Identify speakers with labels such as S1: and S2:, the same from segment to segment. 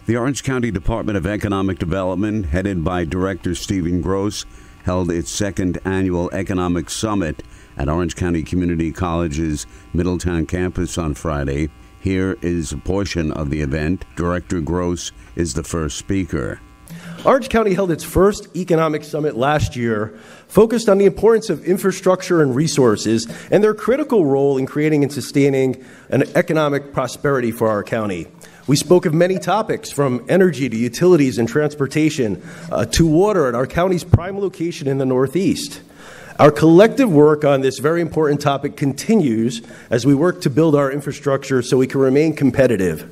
S1: The Orange County Department of Economic Development, headed by Director Stephen Gross, held its second annual Economic Summit at Orange County Community College's Middletown campus on Friday. Here is a portion of the event. Director Gross is the first speaker.
S2: Orange County held its first Economic Summit last year, focused on the importance of infrastructure and resources and their critical role in creating and sustaining an economic prosperity for our county. We spoke of many topics, from energy to utilities and transportation to water at our county's prime location in the Northeast. Our collective work on this very important topic continues as we work to build our infrastructure so we can remain competitive.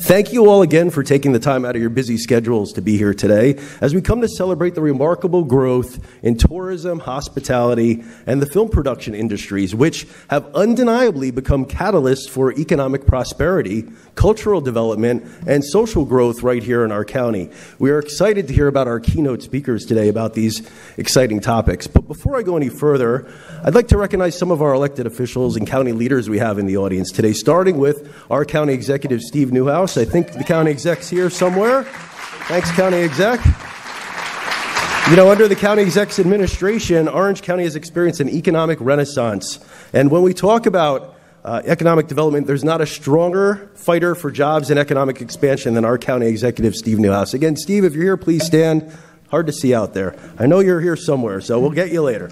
S2: Thank you all again for taking the time out of your busy schedules to be here today as we come to celebrate the remarkable growth in tourism, hospitality, and the film production industries, which have undeniably become catalysts for economic prosperity, cultural development, and social growth right here in our county. We are excited to hear about our keynote speakers today about these exciting topics. But before I go any further, I'd like to recognize some of our elected officials and county leaders we have in the audience today, starting with our county executive, Steve Newhouse. I think the county exec's here somewhere. Thanks, county exec. You know, under the county exec's administration, Orange County has experienced an economic renaissance. And when we talk about economic development, there's not a stronger fighter for jobs and economic expansion than our county executive, Steve Newhouse. Again, Steve, if you're here, please stand. Hard to see out there. I know you're here somewhere, so we'll get you later.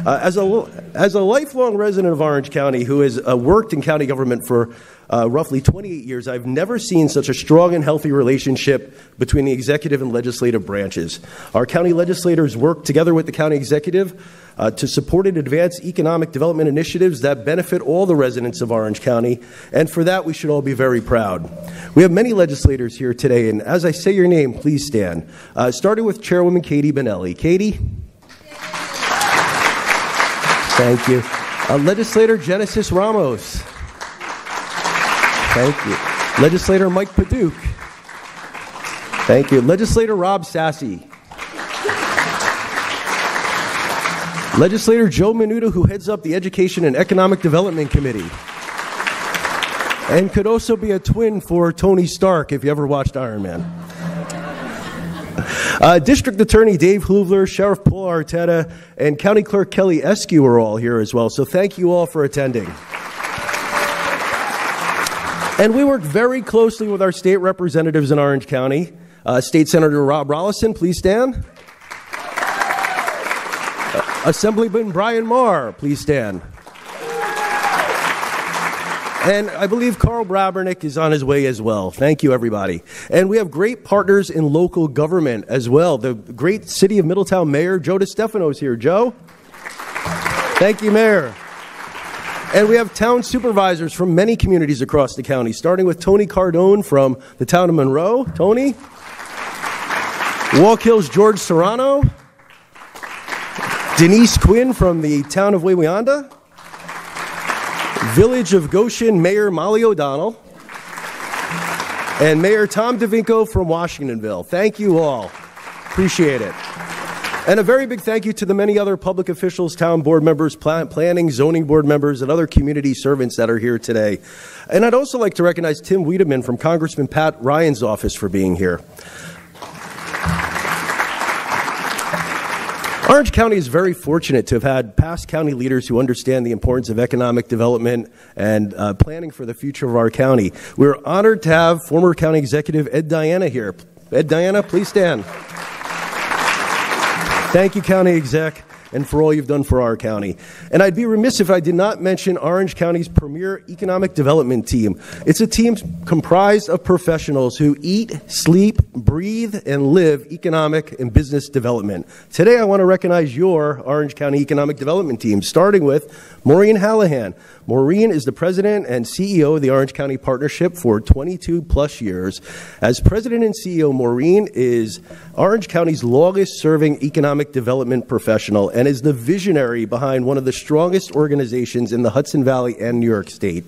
S2: As a lifelong resident of Orange County who has worked in county government for roughly 28 years, I've never seen such a strong and healthy relationship between the executive and legislative branches. Our county legislators work together with the county executive to support and advance economic development initiatives that benefit all the residents of Orange County, and for that we should all be very proud. We have many legislators here today, and as I say your name, please stand. Starting with Chairwoman Katie Bonelli. Katie? Thank you. Legislator Genesis Ramos. Thank you. Legislator Mike Paduch. Thank you. Legislator Rob Sassy. Legislator Joe Menudo, who heads up the Education and Economic Development Committee, and could also be a twin for Tony Stark if you ever watched Iron Man. District Attorney Dave Hoovler, Sheriff Paul Arteta, and County Clerk Kelly Eskew are all here as well, so thank you all for attending. And we work very closely with our state representatives in Orange County. State Senator Rob Rollison, please stand. Assemblyman Brian Marr, please stand. And I believe Carl Brabernick is on his way as well. Thank you, everybody. And we have great partners in local government as well. The great City of Middletown Mayor Joe DeStefano is here. Joe? Thank you, Mayor. And we have town supervisors from many communities across the county, starting with Tony Cardone from the town of Monroe. Tony? Walk Hill's George Serrano. Denise Quinn from the town of Wawayanda. Village of Goshen Mayor Molly O'Donnell. And Mayor Tom DeVinco from Washingtonville. Thank you all. Appreciate it. And a very big thank you to the many other public officials, town board members, planning, zoning board members, and other community servants that are here today. And I'd also like to recognize Tim Wiedemann from Congressman Pat Ryan's office for being here. Orange County is very fortunate to have had past county leaders who understand the importance of economic development and planning for the future of our county. We're honored to have former County Executive Ed Diana here. Ed Diana, please stand. Thank you, County Exec, and for all you've done for our county. And I'd be remiss if I did not mention Orange County's premier economic development team. It's a team comprised of professionals who eat, sleep, breathe, and live economic and business development. Today, I want to recognize your Orange County economic development team, starting with Maureen Hallahan. Maureen is the president and CEO of the Orange County Partnership for 22 plus years. As president and CEO, Maureen is Orange County's longest serving economic development professional and is the visionary behind one of the strongest organizations in the Hudson Valley and New York State.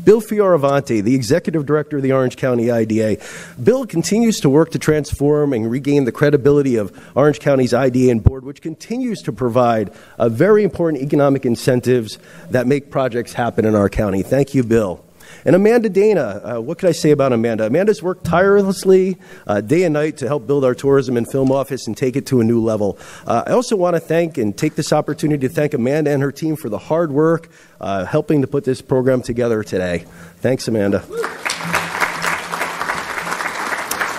S2: Bill Fioravanti, the executive director of the Orange County IDA. Bill continues to work to transform and regain the credibility of Orange County's IDA and board, which continues to provide very important economic incentives that make projects happen in our county. Thank you, Bill. And Amanda Dana, what can I say about Amanda? Amanda's worked tirelessly day and night to help build our tourism and film office and take it to a new level. I also want to thank and take this opportunity to thank Amanda and her team for the hard work helping to put this program together today. Thanks, Amanda.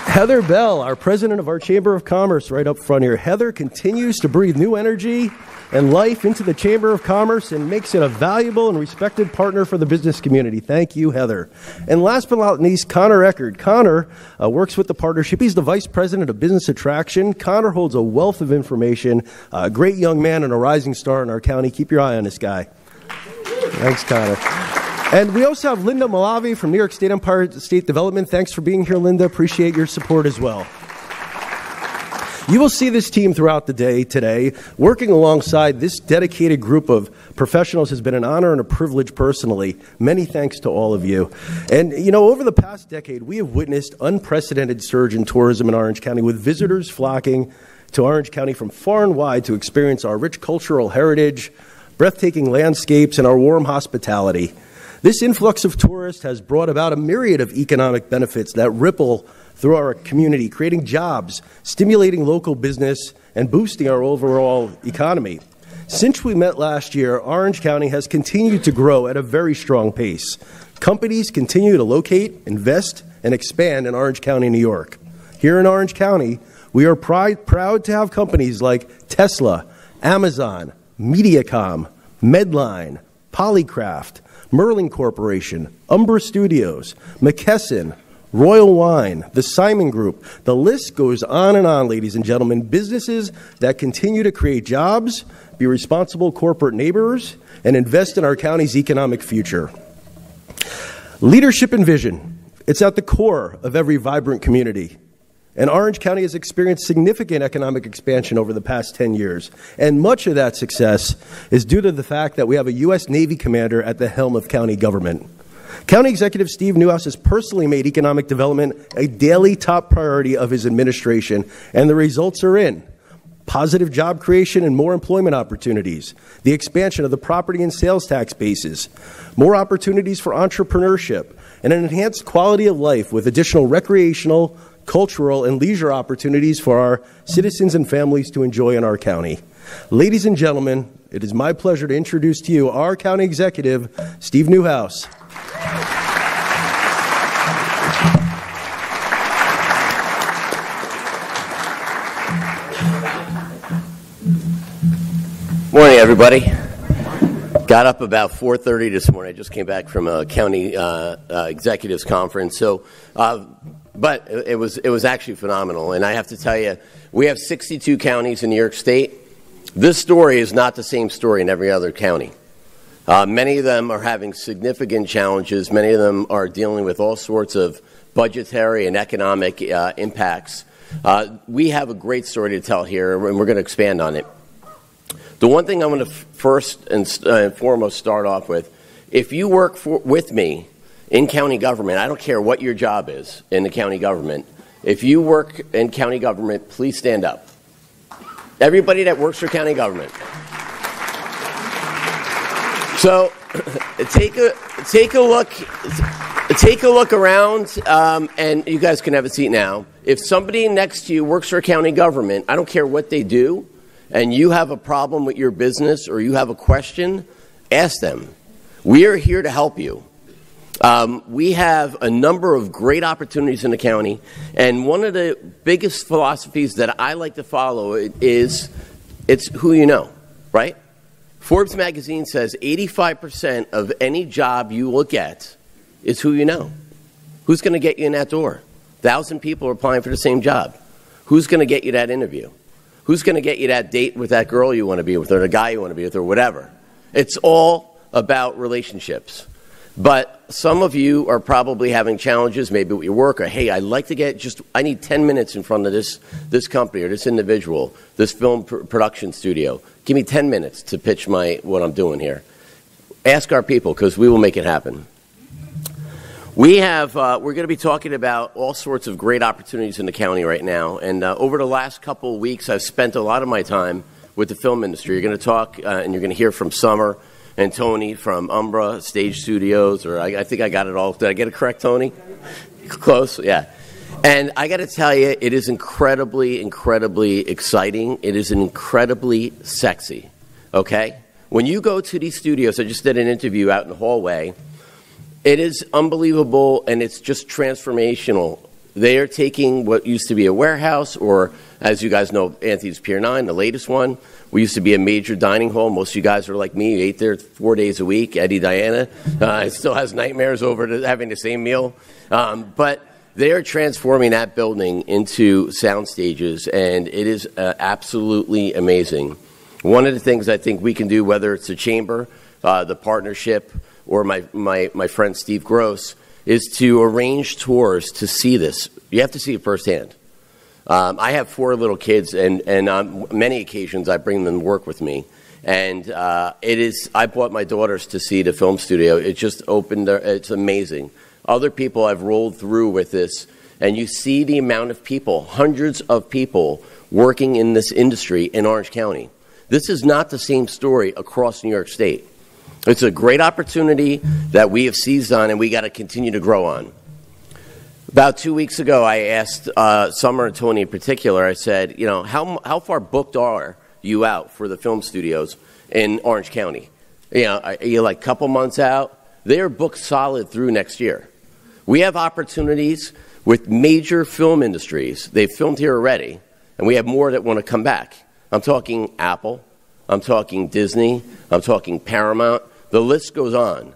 S2: Heather Bell, our president of our Chamber of Commerce, right up front here. Heather continues to breathe new energy and life into the Chamber of Commerce and makes it a valuable and respected partner for the business community. Thank you, Heather. And last but not least, Connor Eckert. Connor works with the partnership. He's the vice president of business attraction. Connor holds a wealth of information, a great young man and a rising star in our county. Keep your eye on this guy. Thanks, Connor. And we also have Linda Malavi from New York State Empire State Development. Thanks for being here, Linda. Appreciate your support as well. You will see this team throughout the day today. Working alongside this dedicated group of professionals has been an honor and a privilege personally. Many thanks to all of you. And, you know, over the past decade, we have witnessed unprecedented surge in tourism in Orange County, with visitors flocking to Orange County from far and wide to experience our rich cultural heritage, breathtaking landscapes, and our warm hospitality. This influx of tourists has brought about a myriad of economic benefits that ripple through our community, creating jobs, stimulating local business, and boosting our overall economy. Since we met last year, Orange County has continued to grow at a very strong pace. Companies continue to locate, invest, and expand in Orange County, New York. Here in Orange County, we are proud to have companies like Tesla, Amazon, Mediacom, Medline, Polycraft, Merlin Corporation, Umbra Studios, McKesson, Royal Wine, the Simon Group. The list goes on and on, ladies and gentlemen. Businesses that continue to create jobs, be responsible corporate neighbors, and invest in our county's economic future. Leadership and vision. It's at the core of every vibrant community. And Orange County has experienced significant economic expansion over the past 10 years. And much of that success is due to the fact that we have a U.S. Navy commander at the helm of county government. County Executive Steve Newhouse has personally made economic development a daily top priority of his administration, and the results are in positive job creation and more employment opportunities, the expansion of the property and sales tax bases, more opportunities for entrepreneurship, and an enhanced quality of life with additional recreational, cultural, and leisure opportunities for our citizens and families to enjoy in our county. Ladies and gentlemen, it is my pleasure to introduce to you our County Executive, Steve Newhouse.
S3: Morning, everybody. Got up about 4:30 this morning. I just came back from a county executives conference. But it was actually phenomenal. And I have to tell you, we have 62 counties in New York State. This story is not the same story in every other county. Many of them are having significant challenges. Many of them are dealing with all sorts of budgetary and economic impacts. We have a great story to tell here, and we're going to expand on it. The one thing I'm going to first and foremost start off with, if you work with me in county government, I don't care what your job is in the county government. If you work in county government, please stand up. Everybody that works for county government. So take a look around, and you guys can have a seat now. If somebody next to you works for county government, I don't care what they do, and you have a problem with your business or you have a question, ask them. We are here to help you. We have a number of great opportunities in the county, and one of the biggest philosophies that I like to follow is it's who you know, right? Forbes magazine says 85% of any job you will get is who you know. Who's going to get you in that door? 1,000 people are applying for the same job. Who's going to get you that interview? Who's going to get you that date with that girl you want to be with or the guy you want to be with or whatever? It's all about relationships. But some of you are probably having challenges, maybe with your work, or, hey, I'd like to get I need 10 minutes in front of this company or this individual, this film production studio. Give me 10 minutes to pitch what I'm doing here. Ask our people, because we will make it happen. We're going to be talking about all sorts of great opportunities in the county right now. And over the last couple of weeks, I've spent a lot of my time with the film industry. You're going to talk and you're going to hear from Summer, and Tony from Umbra Stage Studios, or I think I got it all. Did I get it correct, Tony? Close, yeah. And I got to tell you, it is incredibly, incredibly exciting. It is incredibly sexy, okay? When you go to these studios, I just did an interview out in the hallway. It is unbelievable, and it's just transformational. They are taking what used to be a warehouse, or as you guys know, Anthony's Pier 9, the latest one. We used to be a major dining hall. Most of you guys are like me. You ate there 4 days a week. Eddie Diana still has nightmares over having the same meal. But they are transforming that building into sound stages, and it is absolutely amazing. One of the things I think we can do, whether it's the chamber, the partnership, or my friend Steve Gross, is to arrange tours to see this. You have to see it firsthand. I have 4 little kids, and on many occasions I bring them to work with me. And I brought my daughters to see the film studio. It just opened, it's amazing. Other people I've rolled through with this, and you see the amount of people, hundreds of people working in this industry in Orange County. This is not the same story across New York State. It's a great opportunity that we have seized on, and we got to continue to grow on. About 2 weeks ago, I asked Summer and Tony in particular, I said, you know, how far booked are you out for the film studios in Orange County? You know, are you like a couple months out? They're booked solid through next year. We have opportunities with major film industries. They've filmed here already, and we have more that want to come back. I'm talking Apple. I'm talking Disney. I'm talking Paramount. The list goes on.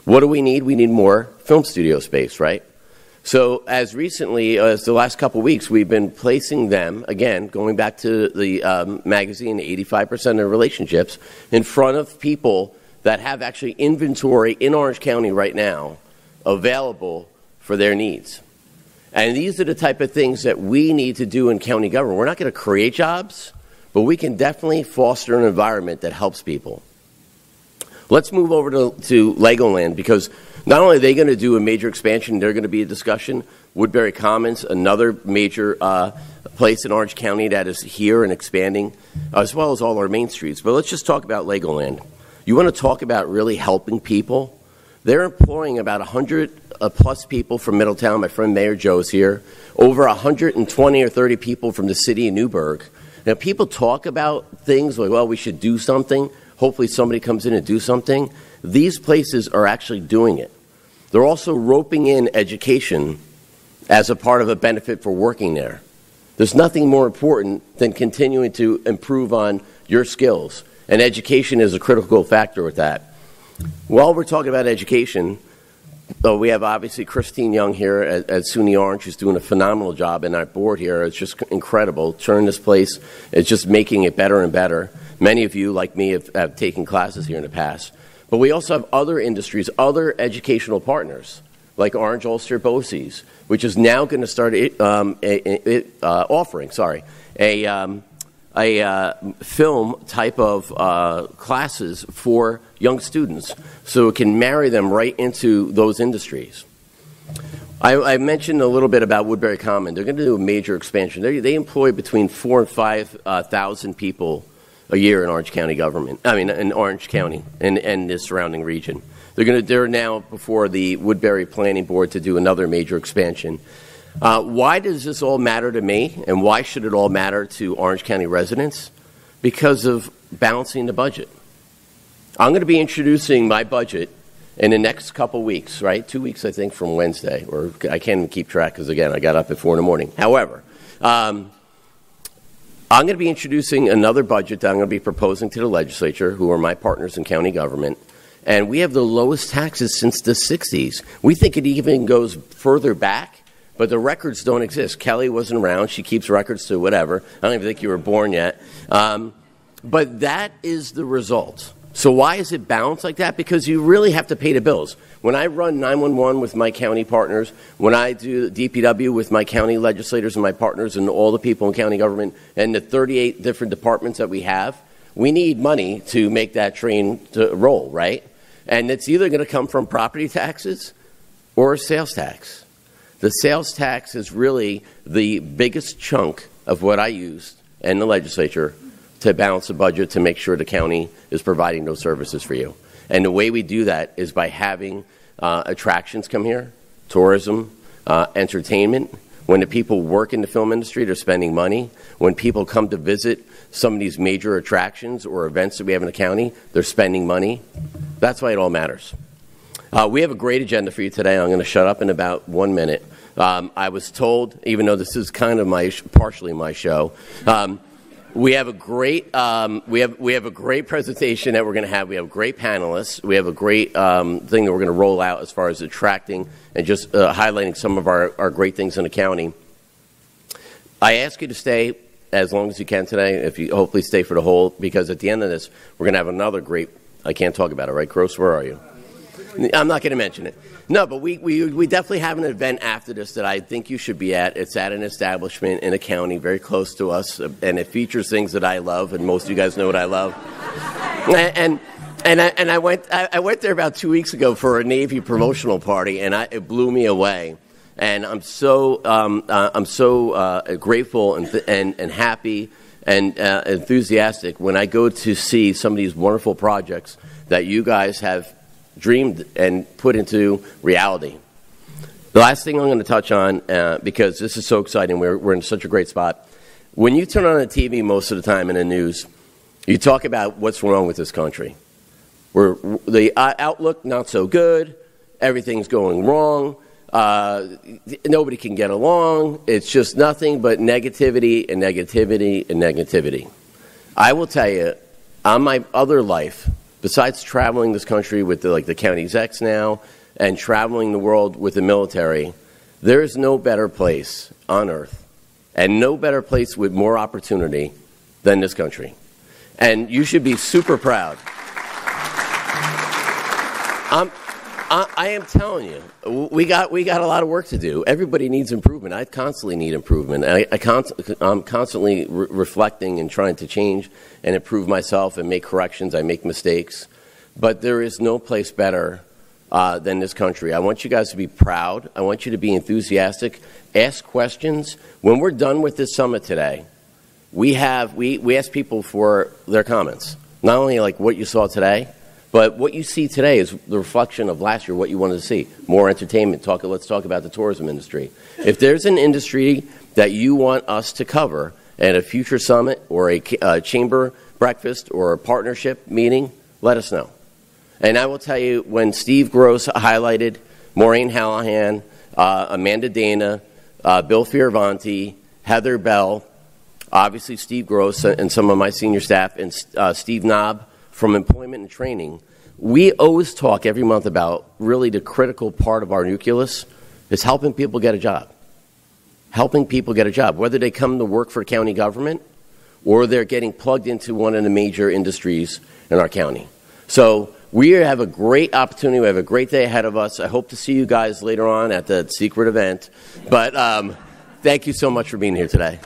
S3: What do we need? We need more film studio space, right? So as recently as the last couple of weeks, we've been placing them, again, going back to the magazine, 85% of relationships, in front of people that have actually inventory in Orange County right now available for their needs. And these are the type of things that we need to do in county government. We're not going to create jobs, but we can definitely foster an environment that helps people. Let's move over to Legoland, because not only are they going to do a major expansion, they're going to be a discussion. Woodbury Commons, another major place in Orange County that is here and expanding, as well as all our main streets. But let's just talk about Legoland. You want to talk about really helping people? They're employing about 100 plus people from Middletown. My friend Mayor Joe's here. Over 120 or 30 people from the city of Newburgh. Now, people talk about things like, well, we should do something. Hopefully somebody comes in and do something. These places are actually doing it. They're also roping in education as a part of a benefit for working there. There's nothing more important than continuing to improve on your skills, and education is a critical factor with that. While we're talking about education, we have obviously Christine Young here at SUNY Orange, who's doing a phenomenal job, and our board here is just incredible. Turning this place, it's just making it better and better. Many of you, like me, have taken classes here in the past. But we also have other industries, other educational partners, like Orange Ulster BOCES, which is now going to start offering a film type of classes for young students, so it can marry them right into those industries. I mentioned a little bit about Woodbury Common. They're going to do a major expansion. They employ between 4,000 and 5,000 people a year in Orange County government. I mean, in Orange County and the surrounding region. They're now before the Woodbury Planning Board to do another major expansion. Why does this all matter to me, and why should it all matter to Orange County residents? Because of balancing the budget. I'm going to be introducing my budget in the next couple weeks, right? 2 weeks, I think, from Wednesday, or I can't even keep track because, again, I got up at 4 in the morning. However, I'm going to be introducing another budget that I'm going to be proposing to the legislature, who are my partners in county government, and we have the lowest taxes since the 60s. We think it even goes further back, but the records don't exist. Kelly wasn't around. She keeps records to whatever. I don't even think you were born yet. But that is the result. So why is it balanced like that? Because you really have to pay the bills. When I run 911 with my county partners, when I do DPW with my county legislators and my partners and all the people in county government and the 38 different departments that we have, we need money to make that train to roll, right? And it's either going to come from property taxes or sales tax. The sales tax is really the biggest chunk of what I use in the legislature to balance the budget to make sure the county is providing those services for you. And the way we do that is by having attractions come here, tourism, entertainment. When the people work in the film industry, they're spending money. When people come to visit some of these major attractions or events that we have in the county, they're spending money. That's why it all matters. We have a great agenda for you today. I'm going to shut up in about 1 minute. I was told, even though this is kind of partially my show, we have a great we have a great presentation that we're going to have. We have great panelists. We have a great thing that we're going to roll out as far as attracting and just highlighting some of our great things in the county. I ask you to stay as long as you can today. If you hopefully stay for the whole, because at the end of this, we're going to have another great. I can't talk about it, right, Gross? Where are you? I'm not going to mention it. No, but we definitely have an event after this that I think you should be at. It's at an establishment in a county very close to us, and it features things that I love, and most of you guys know what I love. And I went there about 2 weeks ago for a Navy promotional party, and it blew me away. And I'm so grateful and happy and enthusiastic when I go to see some of these wonderful projects that you guys have dreamed and put into reality. The last thing I'm going to touch on, because this is so exciting, we're in such a great spot. When you turn on the TV most of the time in the news, you talk about what's wrong with this country. The outlook, not so good, everything's going wrong, nobody can get along, it's just nothing but negativity and negativity and negativity. I will tell you, on my other life, besides traveling this country with the county execs now and traveling the world with the military, there is no better place on earth and no better place with more opportunity than this country. And you should be super proud. I am telling you, we got a lot of work to do. Everybody needs improvement. I constantly need improvement. I'm constantly reflecting and trying to change and improve myself and make corrections. I make mistakes. But there is no place better than this country. I want you guys to be proud. I want you to be enthusiastic. Ask questions. When we're done with this summit today, we ask people for their comments. Not only like what you saw today, but what you see today is the reflection of last year, what you wanted to see. More entertainment. Let's talk about the tourism industry. If there's an industry that you want us to cover at a future summit or a chamber breakfast or a partnership meeting, let us know. And I will tell you, when Steve Gross highlighted Maureen Hallahan, Amanda Dana, Bill Fioravanti, Heather Bell, obviously Steve Gross and some of my senior staff, and Steve Knob from Employment and Training, we always talk every month about really the critical part of our nucleus is helping people get a job. Helping people get a job, whether they come to work for county government or they're getting plugged into one of the major industries in our county. So we have a great opportunity. We have a great day ahead of us. I hope to see you guys later on at the secret event. But thank you so much for being here today.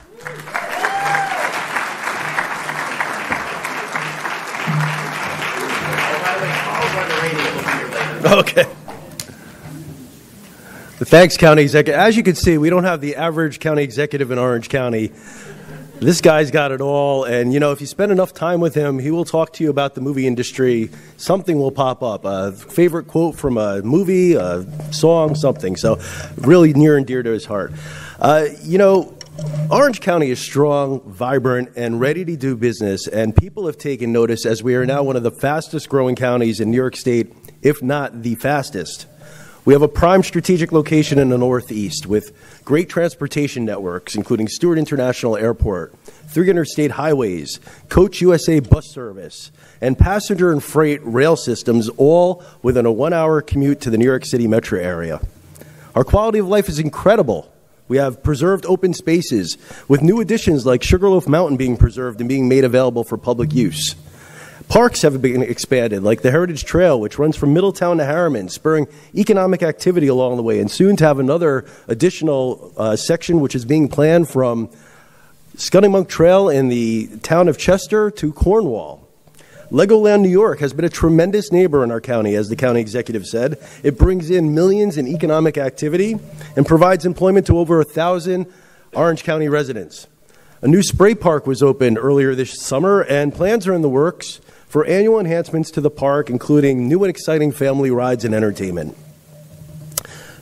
S2: Okay. Thanks, County Executive. As you can see, we don't have the average county executive in Orange County. This guy's got it all, and if you spend enough time with him, he will talk to you about the movie industry. Something will pop up, a favorite quote from a movie, a song, something. So really near and dear to his heart. Orange County is strong, vibrant, and ready to do business, and people have taken notice as we are now one of the fastest growing counties in New York State, if not the fastest. We have a prime strategic location in the Northeast with great transportation networks, including Stewart International Airport, 3 interstate highways, Coach USA bus service, and passenger and freight rail systems, all within a 1-hour commute to the New York City metro area. Our quality of life is incredible. We have preserved open spaces with new additions like Sugarloaf Mountain being preserved and being made available for public use. Parks have been expanded, like the Heritage Trail, which runs from Middletown to Harriman, spurring economic activity along the way, and soon to have another additional section which is being planned from Scunnamunk Trail in the town of Chester to Cornwall. Legoland New York has been a tremendous neighbor in our county, as the county executive said. It brings in millions in economic activity and provides employment to over 1,000 Orange County residents. A new spray park was opened earlier this summer, and plans are in the works for annual enhancements to the park, including new and exciting family rides and entertainment.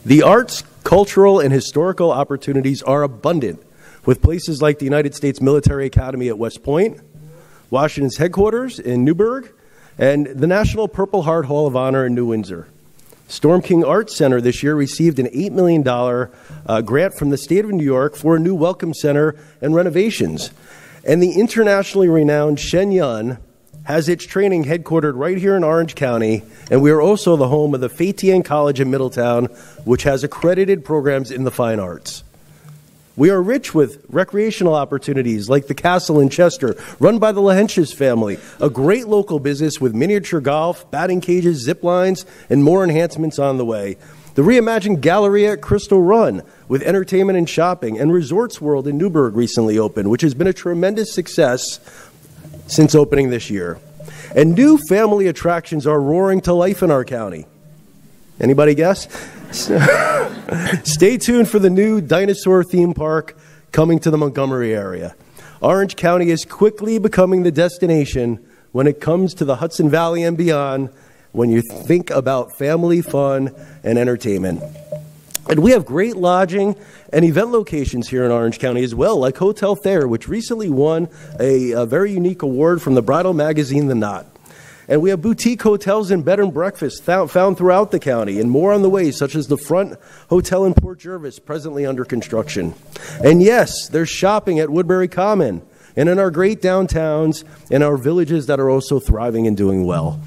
S2: The arts, cultural, and historical opportunities are abundant, with places like the United States Military Academy at West Point, Washington's headquarters in Newburgh, and the National Purple Heart Hall of Honor in New Windsor. Storm King Arts Center this year received an $8 million grant from the state of New York for a new welcome center and renovations. And the internationally renowned Shen Yun has its training headquartered right here in Orange County, and we are also the home of the Fei Tian College in Middletown, which has accredited programs in the fine arts. We are rich with recreational opportunities like the Castle in Chester, run by the Lahenches family, a great local business with miniature golf, batting cages, zip lines, and more enhancements on the way. The reimagined Galleria at Crystal Run with entertainment and shopping, and Resorts World in Newburgh recently opened, which has been a tremendous success since opening this year. And new family attractions are roaring to life in our county. Anybody guess? Stay tuned for the new dinosaur theme park coming to the Montgomery area. Orange County is quickly becoming the destination when it comes to the Hudson Valley and beyond when you think about family fun and entertainment. And we have great lodging and event locations here in Orange County as well, like Hotel Thayer, which recently won a very unique award from the bridal magazine, The Knot. And we have boutique hotels and bed and breakfasts found throughout the county, and more on the way, such as the Front Hotel in Port Jervis, presently under construction. And yes, there's shopping at Woodbury Common and in our great downtowns and our villages that are also thriving and doing well.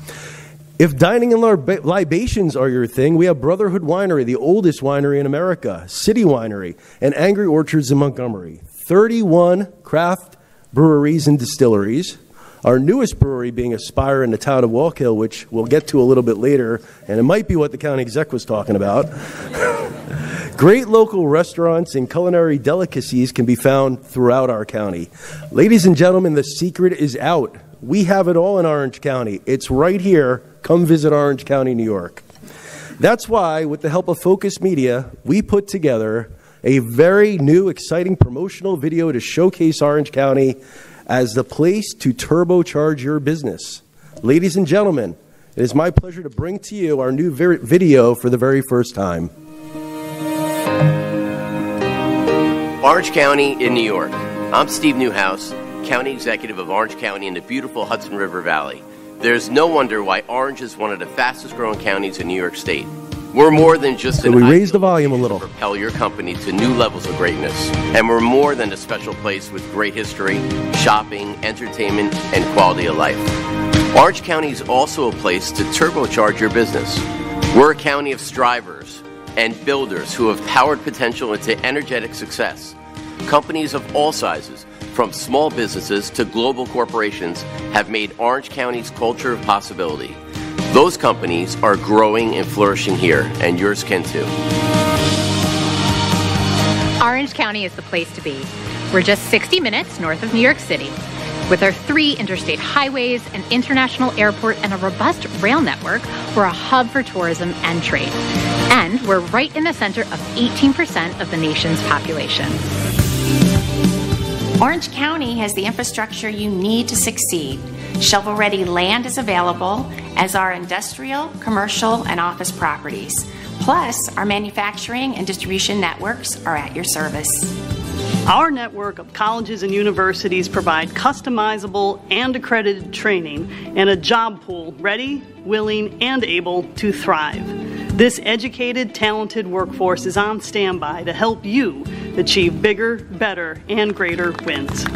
S2: If dining and libations are your thing, we have Brotherhood Winery, the oldest winery in America, City Winery, and Angry Orchards in Montgomery. 31 craft breweries and distilleries. Our newest brewery being Aspire in the town of Wallkill, which we'll get to a little bit later, and it might be what the county exec was talking about. Great local restaurants and culinary delicacies can be found throughout our county. Ladies and gentlemen, the secret is out. We have it all in Orange County. It's right here. Come visit Orange County, New York. That's why, with the help of Focus Media, we put together a very new, exciting promotional video to showcase Orange County as the place to turbocharge your business. Ladies and gentlemen, it is my pleasure to bring to you our new video for the very first time.
S3: Orange County in New York. I'm Steve Newhouse, County Executive of Orange County in the beautiful Hudson River Valley. There's no wonder why Orange is one of the fastest growing counties in New York State. We're more than just
S2: an raise the volume a little.
S3: Propel your company to new levels of greatness. And we're more than a special place with great history, shopping, entertainment, and quality of life. Orange County is also a place to turbocharge your business. We're a county of strivers and builders who have powered potential into energetic success. Companies of all sizes, from small businesses to global corporations, have made Orange County's culture of possibility. Those companies are growing and flourishing here, and yours can too.
S4: Orange County is the place to be. We're just 60 minutes north of New York City. With our 3 interstate highways, an international airport, and a robust rail network, we're a hub for tourism and trade. And we're right in the center of 18% of the nation's population.
S5: Orange County has the infrastructure you need to succeed. Shovel-ready land is available, as are industrial, commercial, and office properties. Plus, our manufacturing and distribution networks are at your service.
S6: Our network of colleges and universities provide customizable and accredited training and a job pool ready, willing, and able to thrive. This educated, talented workforce is on standby to help you achieve bigger, better, and greater wins.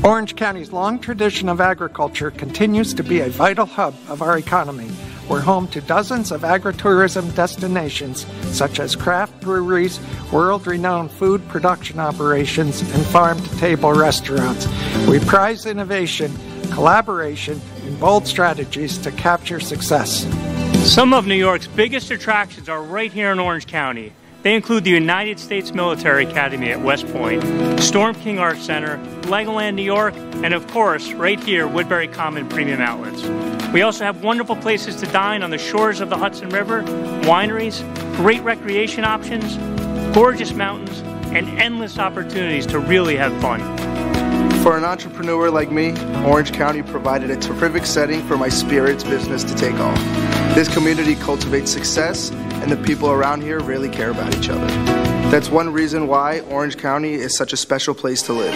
S7: Orange County's long tradition of agriculture continues to be a vital hub of our economy. We're home to dozens of agritourism destinations, such as craft breweries, world-renowned food production operations, and farm-to-table restaurants. We prize innovation, collaboration, and bold strategies to capture success.
S8: Some of New York's biggest attractions are right here in Orange County. They include the United States Military Academy at West Point, Storm King Arts Center, Legoland, New York, and of course, right here, Woodbury Common Premium Outlets. We also have wonderful places to dine on the shores of the Hudson River, wineries, great recreation options, gorgeous mountains, and endless opportunities to really have fun.
S9: For an entrepreneur like me, Orange County provided a terrific setting for my spirits business to take off. This community cultivates success, and the people around here really care about each other. That's one reason why Orange County is such a special place to live.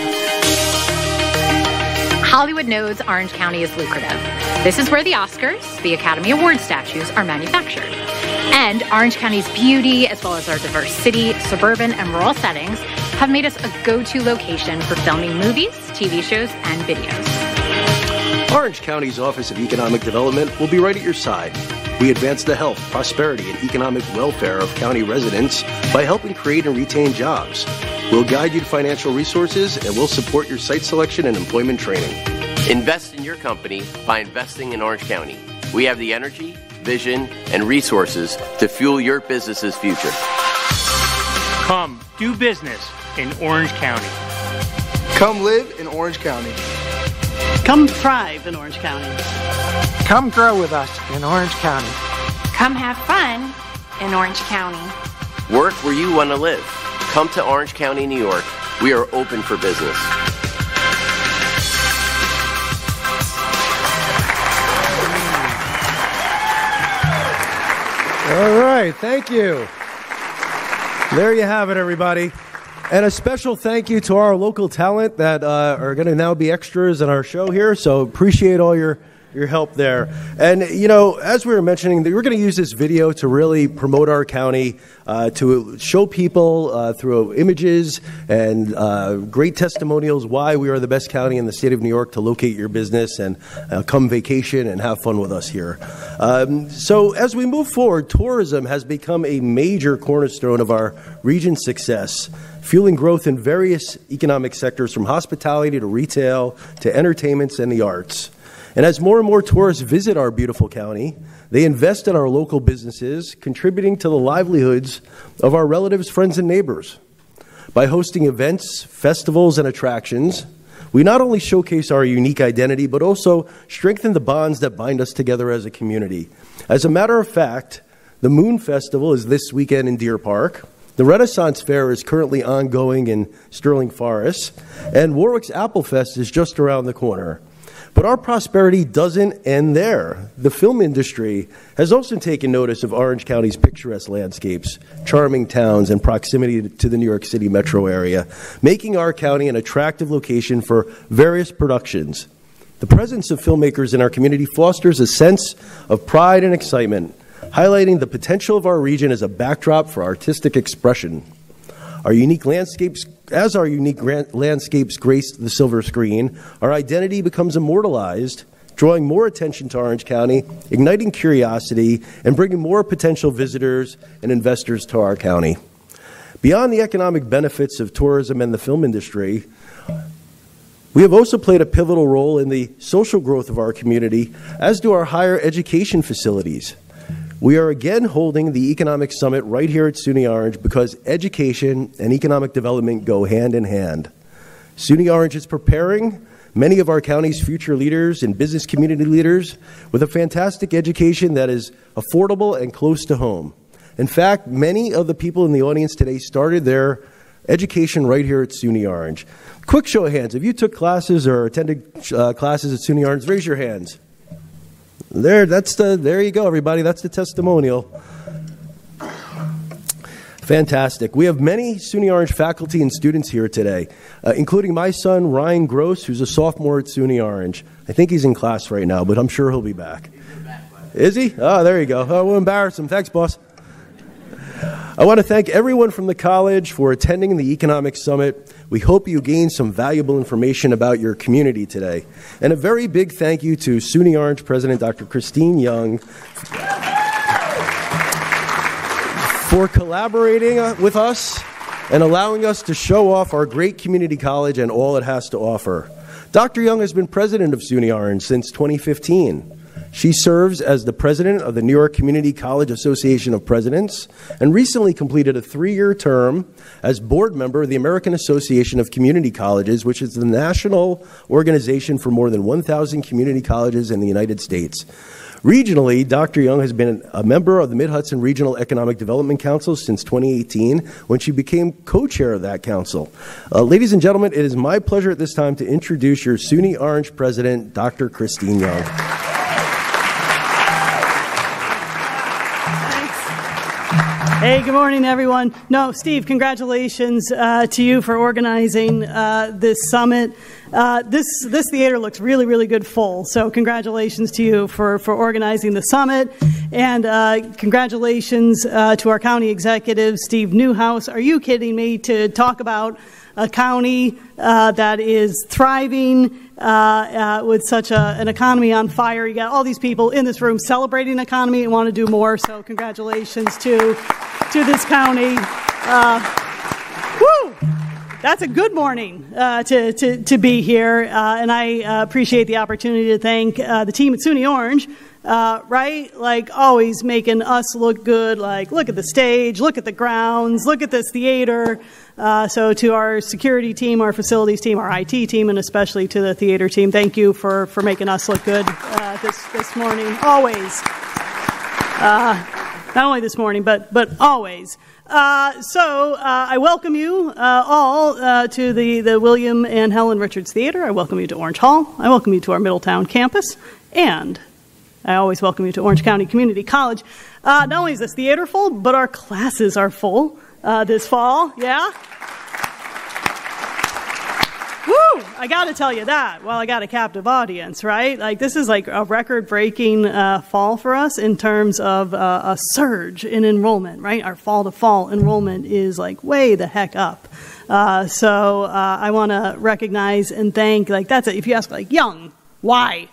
S4: Hollywood knows Orange County is lucrative. This is where the Oscars, the Academy Award statues, are manufactured. And Orange County's beauty, as well as our diverse city, suburban, and rural settings, have made us a go-to location for filming movies, TV shows, and videos.
S2: Orange County's Office of Economic Development will be right at your side. We advance the health, prosperity, and economic welfare of county residents by helping create and retain jobs. We'll guide you to financial resources, and we'll support your site selection and employment training.
S3: Invest in your company by investing in Orange County. We have the energy, vision, and resources to fuel your business's future.
S8: Come do business in Orange County.
S9: Come live in Orange County.
S6: Come thrive in Orange County.
S7: Come grow with us in Orange County.
S5: Come have fun in Orange County.
S3: Work where you want to live. Come to Orange County, New York. We are open for business.
S2: All right, thank you. There you have it, everybody. And a special thank you to our local talent that are going to now be extras in our show here. So appreciate all your help there. And, you know, as we were mentioning, we're going to use this video to really promote our county, to show people through images and great testimonials why we are the best county in the state of New York to locate your business and come vacation and have fun with us here. So as we move forward, tourism has become a major cornerstone of our region's success, fueling growth in various economic sectors from hospitality to retail to entertainments and the arts. And as more and more tourists visit our beautiful county, they invest in our local businesses, contributing to the livelihoods of our relatives, friends, and neighbors. By hosting events, festivals, and attractions, we not only showcase our unique identity, but also strengthen the bonds that bind us together as a community. As a matter of fact, the Moon Festival is this weekend in Deer Park. The Renaissance Fair is currently ongoing in Sterling Forest, and Warwick's Apple Fest is just around the corner. But our prosperity doesn't end there. The film industry has also taken notice of Orange County's picturesque landscapes, charming towns, and proximity to the New York City metro area, making our county an attractive location for various productions. The presence of filmmakers in our community fosters a sense of pride and excitement, highlighting the potential of our region as a backdrop for artistic expression. Our unique landscapes grace the silver screen, our identity becomes immortalized, drawing more attention to Orange County, igniting curiosity, and bringing more potential visitors and investors to our county. Beyond the economic benefits of tourism and the film industry, we have also played a pivotal role in the social growth of our community, as do our higher education facilities. We are again holding the Economic Summit right here at SUNY Orange because education and economic development go hand in hand. SUNY Orange is preparing many of our county's future leaders and business community leaders with a fantastic education that is affordable and close to home. In fact, many of the people in the audience today started their education right here at SUNY Orange. Quick show of hands. If you took classes or attended classes at SUNY Orange, raise your hands. There you go, everybody. That's the testimonial. Fantastic. We have many SUNY Orange faculty and students here today, including my son, Ryan Gross, who's a sophomore at SUNY Orange. I think he's in class right now, but I'm sure he'll be back. Is he? Oh, there you go. Oh, we'll embarrass him. Thanks, boss. I want to thank everyone from the college for attending the Economic Summit. We hope you gained some valuable information about your community today. And a very big thank you to SUNY Orange President Dr. Christine Young for collaborating with us and allowing us to show off our great community college and all it has to offer. Dr. Young has been president of SUNY Orange since 2015. She serves as the president of the New York Community College Association of Presidents and recently completed a 3-year term as board member of the American Association of Community Colleges, which is the national organization for more than 1,000 community colleges in the United States. Regionally, Dr. Young has been a member of the Mid-Hudson Regional Economic Development Council since 2018, when she became co-chair of that council. Ladies and gentlemen, it is my pleasure at this time to introduce your SUNY Orange president, Dr. Christine Young.
S6: Hey, good morning, everyone. No, Steve, congratulations to you for organizing this summit. This theater looks really, really good full, so congratulations to you for organizing the summit, and congratulations to our county executive, Steve Newhouse. Are you kidding me? To talk about a county that is thriving with such an economy on fire. You got all these people in this room celebrating the economy and want to do more, so congratulations to this county. Woo! That's a good morning to be here, and I appreciate the opportunity to thank the team at SUNY Orange, right? Like always making us look good, like look at the stage, look at the grounds, look at this theater. So to our security team, our facilities team, our IT team, and especially to the theater team, thank you for making us look good this morning, always. Not only this morning, but always. So I welcome you all to the William and Helen Richards Theater. I welcome you to Orange Hall. I welcome you to our Middletown campus. And I always welcome you to Orange County Community College. Not only is this theater full, but our classes are full this fall. Yeah? Woo! I got to tell you that. Well, I got a captive audience, right? Like this is like a record-breaking fall for us in terms of a surge in enrollment, right? Our fall-to-fall enrollment is like way the heck up. So I want to recognize and thank. Like that's it. If you ask like Young, why?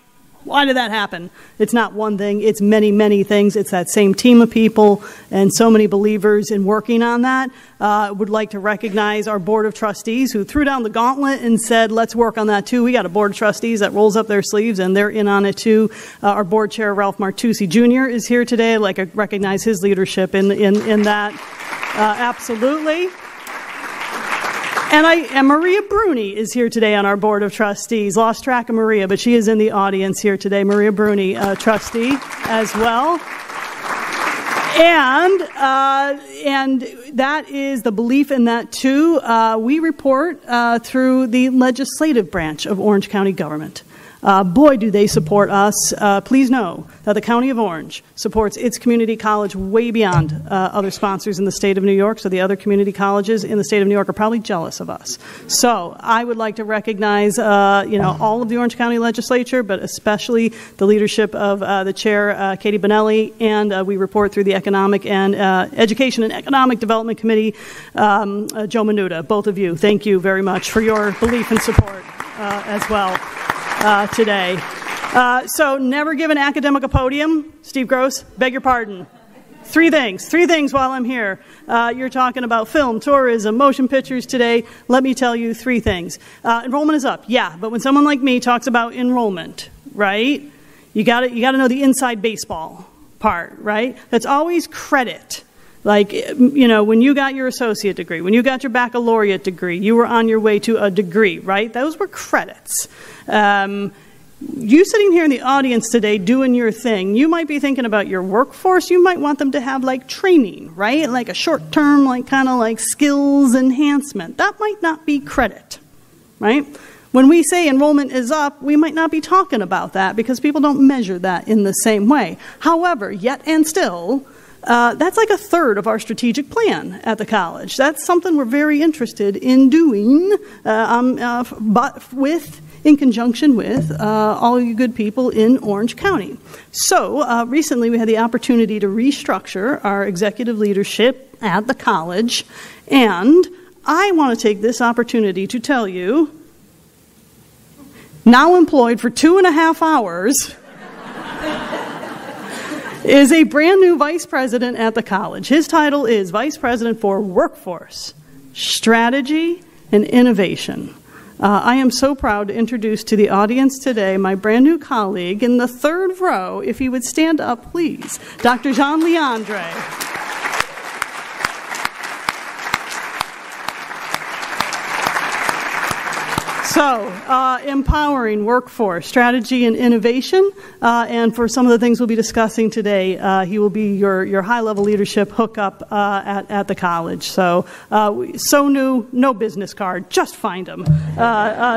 S6: Why did that happen? It's not one thing. It's many, many things. It's that same team of people and so many believers in working on that. Would like to recognize our Board of Trustees who threw down the gauntlet and said, let's work on that too. We got a Board of Trustees that rolls up their sleeves and they're in on it too. Our Board Chair, Ralph Martucci Jr. is here today. I'd like to recognize his leadership in that. Absolutely. And Maria Bruni is here today on our Board of Trustees. Lost track of Maria, but she is in the audience here today. Maria Bruni, trustee as well. And that is the belief in that too. We report through the legislative branch of Orange County government. Boy, do they support us. Please know that the County of Orange supports its community college way beyond other sponsors in the state of New York, so the other community colleges in the state of New York are probably jealous of us. So I would like to recognize all of the Orange County legislature, but especially the leadership of the chair, Katie Bonelli, and we report through the Economic and Education and Economic Development Committee, Joe Menuda. Both of you, thank you very much for your belief and support as well. Today. So never give an academic a podium. Steve Gross, beg your pardon. Three things while I'm here. You're talking about film, tourism, motion pictures today. Let me tell you 3 things. Enrollment is up, yeah, but when someone like me talks about enrollment, right, you got to know the inside baseball part, right? That's always credit. Like, when you got your associate degree, when you got your baccalaureate degree, you were on your way to a degree, right? Those were credits. You sitting here in the audience today doing your thing, you might be thinking about your workforce. You might want them to have like training, right? Like a short-term, like kind of like skills enhancement. That might not be credit, right? When we say enrollment is up, we might not be talking about that because people don't measure that in the same way. However, yet and still, that's like a third of our strategic plan at the college. That's something we're very interested in doing, in conjunction with all you good people in Orange County. So recently we had the opportunity to restructure our executive leadership at the college, and I want to take this opportunity to tell you, now employed for 2.5 hours, is a brand new vice president at the college. His title is Vice President for Workforce, Strategy, and Innovation. I am so proud to introduce to the audience today my brand new colleague in the third row. If he would stand up, please, Dr. Jean Leandre. So, empowering workforce, strategy and innovation, and for some of the things we'll be discussing today, he will be your high-level leadership hookup at the college. So, so new, no business card, just find him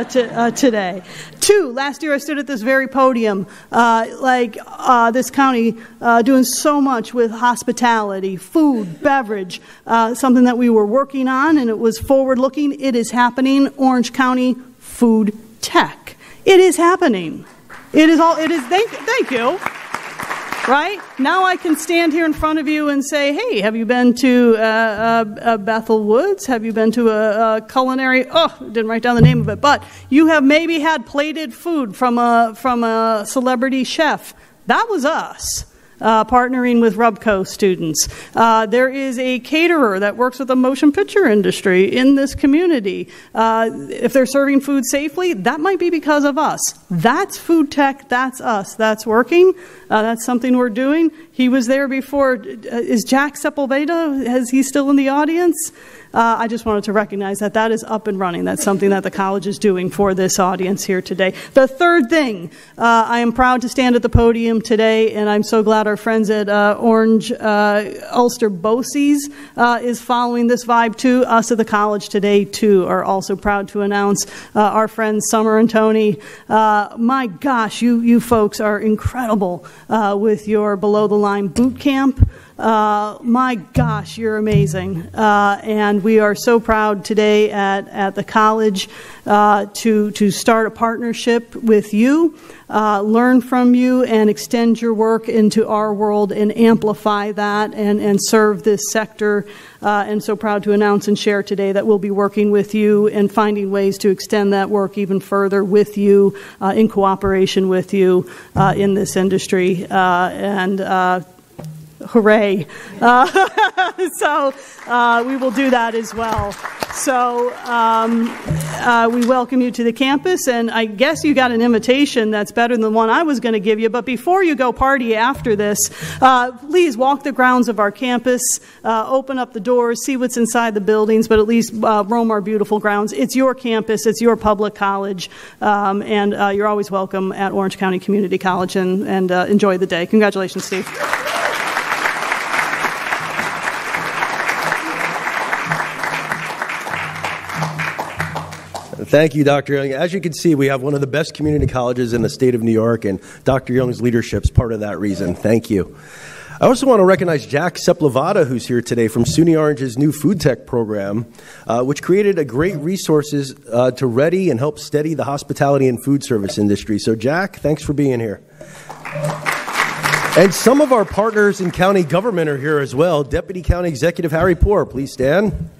S6: today. 2, last year I stood at this very podium, this county doing so much with hospitality, food, beverage, something that we were working on, and it was forward-looking. It is happening. Orange County Food Tech. It is happening. It is thank you. Right? Now I can stand here in front of you and say, hey, have you been to Bethel Woods? Have you been to a culinary, didn't write down the name of it, but you have maybe had plated food from a celebrity chef. That was us. Partnering with Rubco students. There is a caterer that works with the motion picture industry in this community. If they're serving food safely, that might be because of us. That's food tech, that's us. That's working. That's something we're doing. He was there before. Is Jack Sepulveda, is he still in the audience? I just wanted to recognize that that is up and running. That's something that the college is doing for this audience here today. The third thing, I am proud to stand at the podium today, and I'm so glad our friends at Orange Ulster BOCES is following this vibe too. Us at the college today too are also proud to announce our friends Summer and Tony. My gosh, you folks are incredible with your below the line boot camp. My gosh, you're amazing. And we are so proud today at the college to start a partnership with you, learn from you, and extend your work into our world and amplify that and serve this sector. And so proud to announce and share today that we'll be working with you and finding ways to extend that work even further with you, in cooperation with you in this industry. Hooray. So we will do that as well. So we welcome you to the campus, and I guess you got an invitation that's better than the one I was going to give you. But before you go party after this, please walk the grounds of our campus, open up the doors, see what's inside the buildings, but at least roam our beautiful grounds. It's your campus, it's your public college, and you're always welcome at Orange County Community College, and enjoy the day. Congratulations, Steve.
S2: Thank you, Dr. Young. As you can see, we have one of the best community colleges in the state of New York, and Dr. Young's leadership is part of that reason. Thank you. I also want to recognize Jack Sepulveda, who's here today from SUNY Orange's new food tech program, which created a great resources to ready and help steady the hospitality and food service industry. So, Jack, thanks for being here. And some of our partners in county government are here as well. Deputy County Executive Harry Poor, please stand.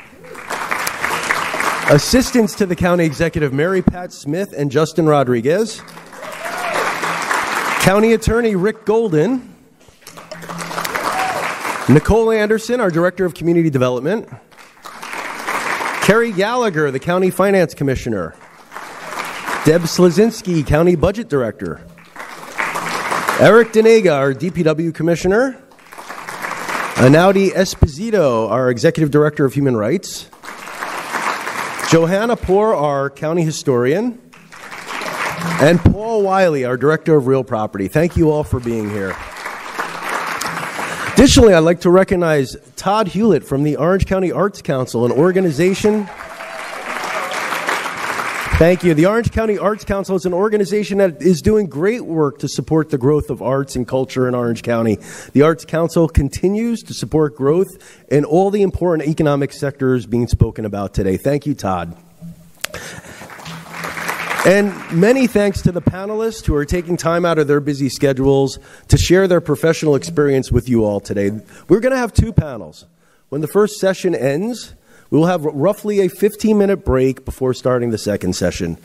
S2: Assistants to the County Executive Mary Pat Smith and Justin Rodriguez. County Attorney Rick Golden. Nicole Anderson, our Director of Community Development. Kerry Gallagher, the County Finance Commissioner. Deb Slazinski, County Budget Director. Eric Denega, our DPW Commissioner. Anaudi Esposito, our Executive Director of Human Rights. Johanna Poor, our county historian, and Paul Wiley, our Director of Real Property. Thank you all for being here. Additionally, I'd like to recognize Todd Hewlett from the Orange County Arts Council, an organization. Thank you. The Orange County Arts Council is an organization that is doing great work to support the growth of arts and culture in Orange County. The Arts Council continues to support growth in all the important economic sectors being spoken about today. Thank you, Todd. And many thanks to the panelists who are taking time out of their busy schedules to share their professional experience with you all today. We're going to have two panels. When the first session ends, We will have roughly a 15-minute break before starting the second session.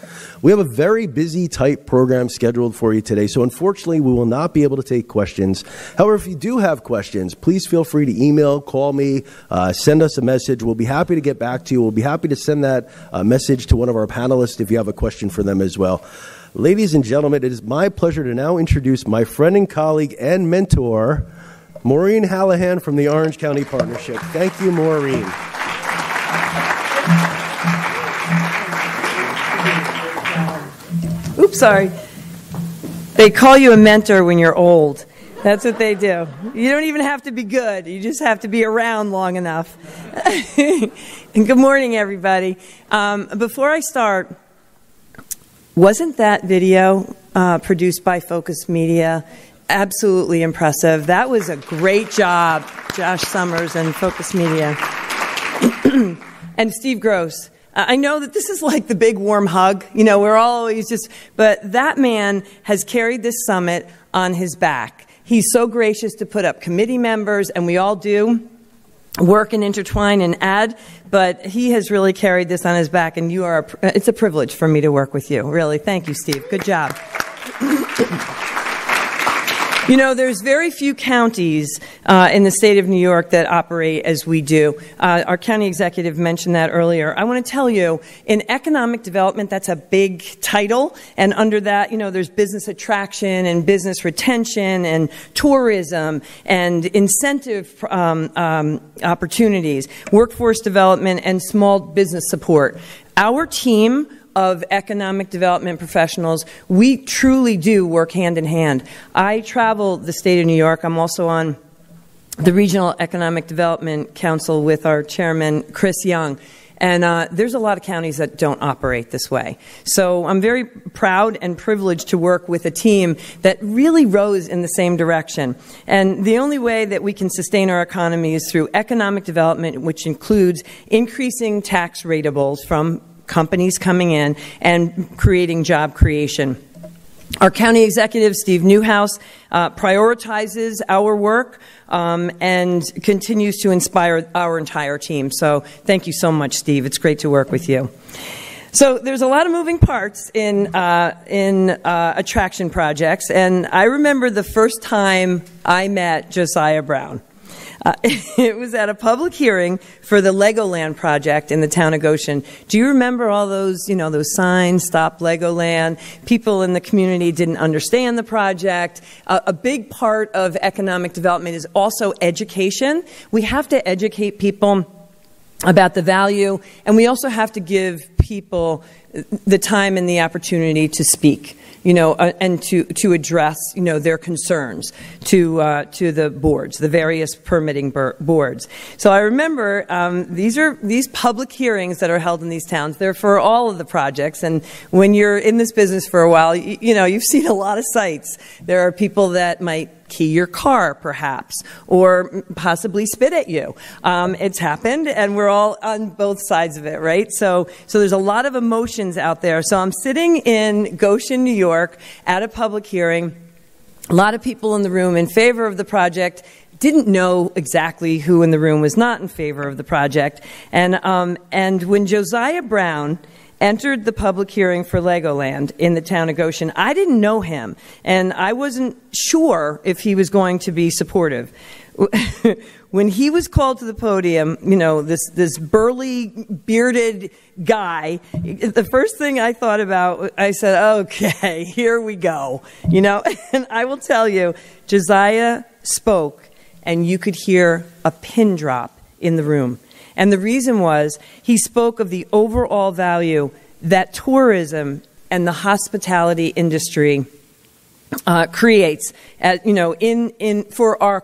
S2: We have a very busy, tight program scheduled for you today, so unfortunately we will not be able to take questions. However, if you do have questions, please feel free to email, call me, send us a message. We'll be happy to get back to you. We'll be happy to send that message to one of our panelists if you have a question for them as well. Ladies and gentlemen, it is my pleasure to now introduce my friend and colleague and mentor, Maureen Hallahan from the Orange County Partnership. Thank you, Maureen.
S10: Oops, sorry. They call you a mentor when you're old. That's what they do. You don't even have to be good. You just have to be around long enough. And good morning, everybody. Before I start, wasn't that video produced by Focus Media absolutely impressive? That was a great job, Josh Summers and Focus Media. And Steve Gross. I know that this is like the big warm hug. You know, we're all always just, but that man has carried this summit on his back. He's so gracious to put up committee members, and we all do work and intertwine and add, but he has really carried this on his back, and you are it's a privilege for me to work with you. Really. Thank you, Steve. Good job. You know, there's very few counties in the state of New York that operate as we do. Our county executive mentioned that earlier. I want to tell you, in economic development, that's a big title. And under that, you know, there's business attraction and business retention and tourism and incentive opportunities, workforce development, and small business support. Our team of economic development professionals, we truly do work hand in hand. I travel the state of New York. I'm also on the Regional Economic Development Council with our chairman, Chris Young. And there's a lot of counties that don't operate this way. So I'm very proud and privileged to work with a team that really rows in the same direction. And the only way that we can sustain our economy is through economic development, which includes increasing tax ratables from companies coming in and creating job creation. Our county executive, Steve Newhouse, prioritizes our work and continues to inspire our entire team. So thank you so much, Steve. It's great to work with you. So there's a lot of moving parts in attraction projects, and I remember the first time I met Josiah Brown. It was at a public hearing for the Legoland project in the town of Goshen. Do you remember all those, you know, those signs, Stop Legoland? People in the community didn't understand the project. A big part of economic development is also education. We have to educate people about the value, and we also have to give people the time and the opportunity to speak, you know, and to address, you know, their concerns to the boards, the various permitting boards. So I remember these public hearings that are held in these towns. They're for all of the projects, and when you're in this business for a while, you know, you've seen a lot of sites. There are people that might key your car, perhaps, or possibly spit at you. It's happened, and we're all on both sides of it, right? So there's a lot of emotions out there. So I'm sitting in Goshen, New York, at a public hearing. A lot of people in the room in favor of the project. Didn't know exactly who in the room was not in favor of the project. And when Josiah Brown entered the public hearing for Legoland in the town of Goshen, I didn't know him, and I wasn't sure if he was going to be supportive. When he was called to the podium, you know, this burly, bearded guy, the first thing I thought about, I said, okay, here we go. You know, and I will tell you, Josiah spoke, and you could hear a pin drop in the room. And the reason was he spoke of the overall value that tourism and the hospitality industry creates, you know, for our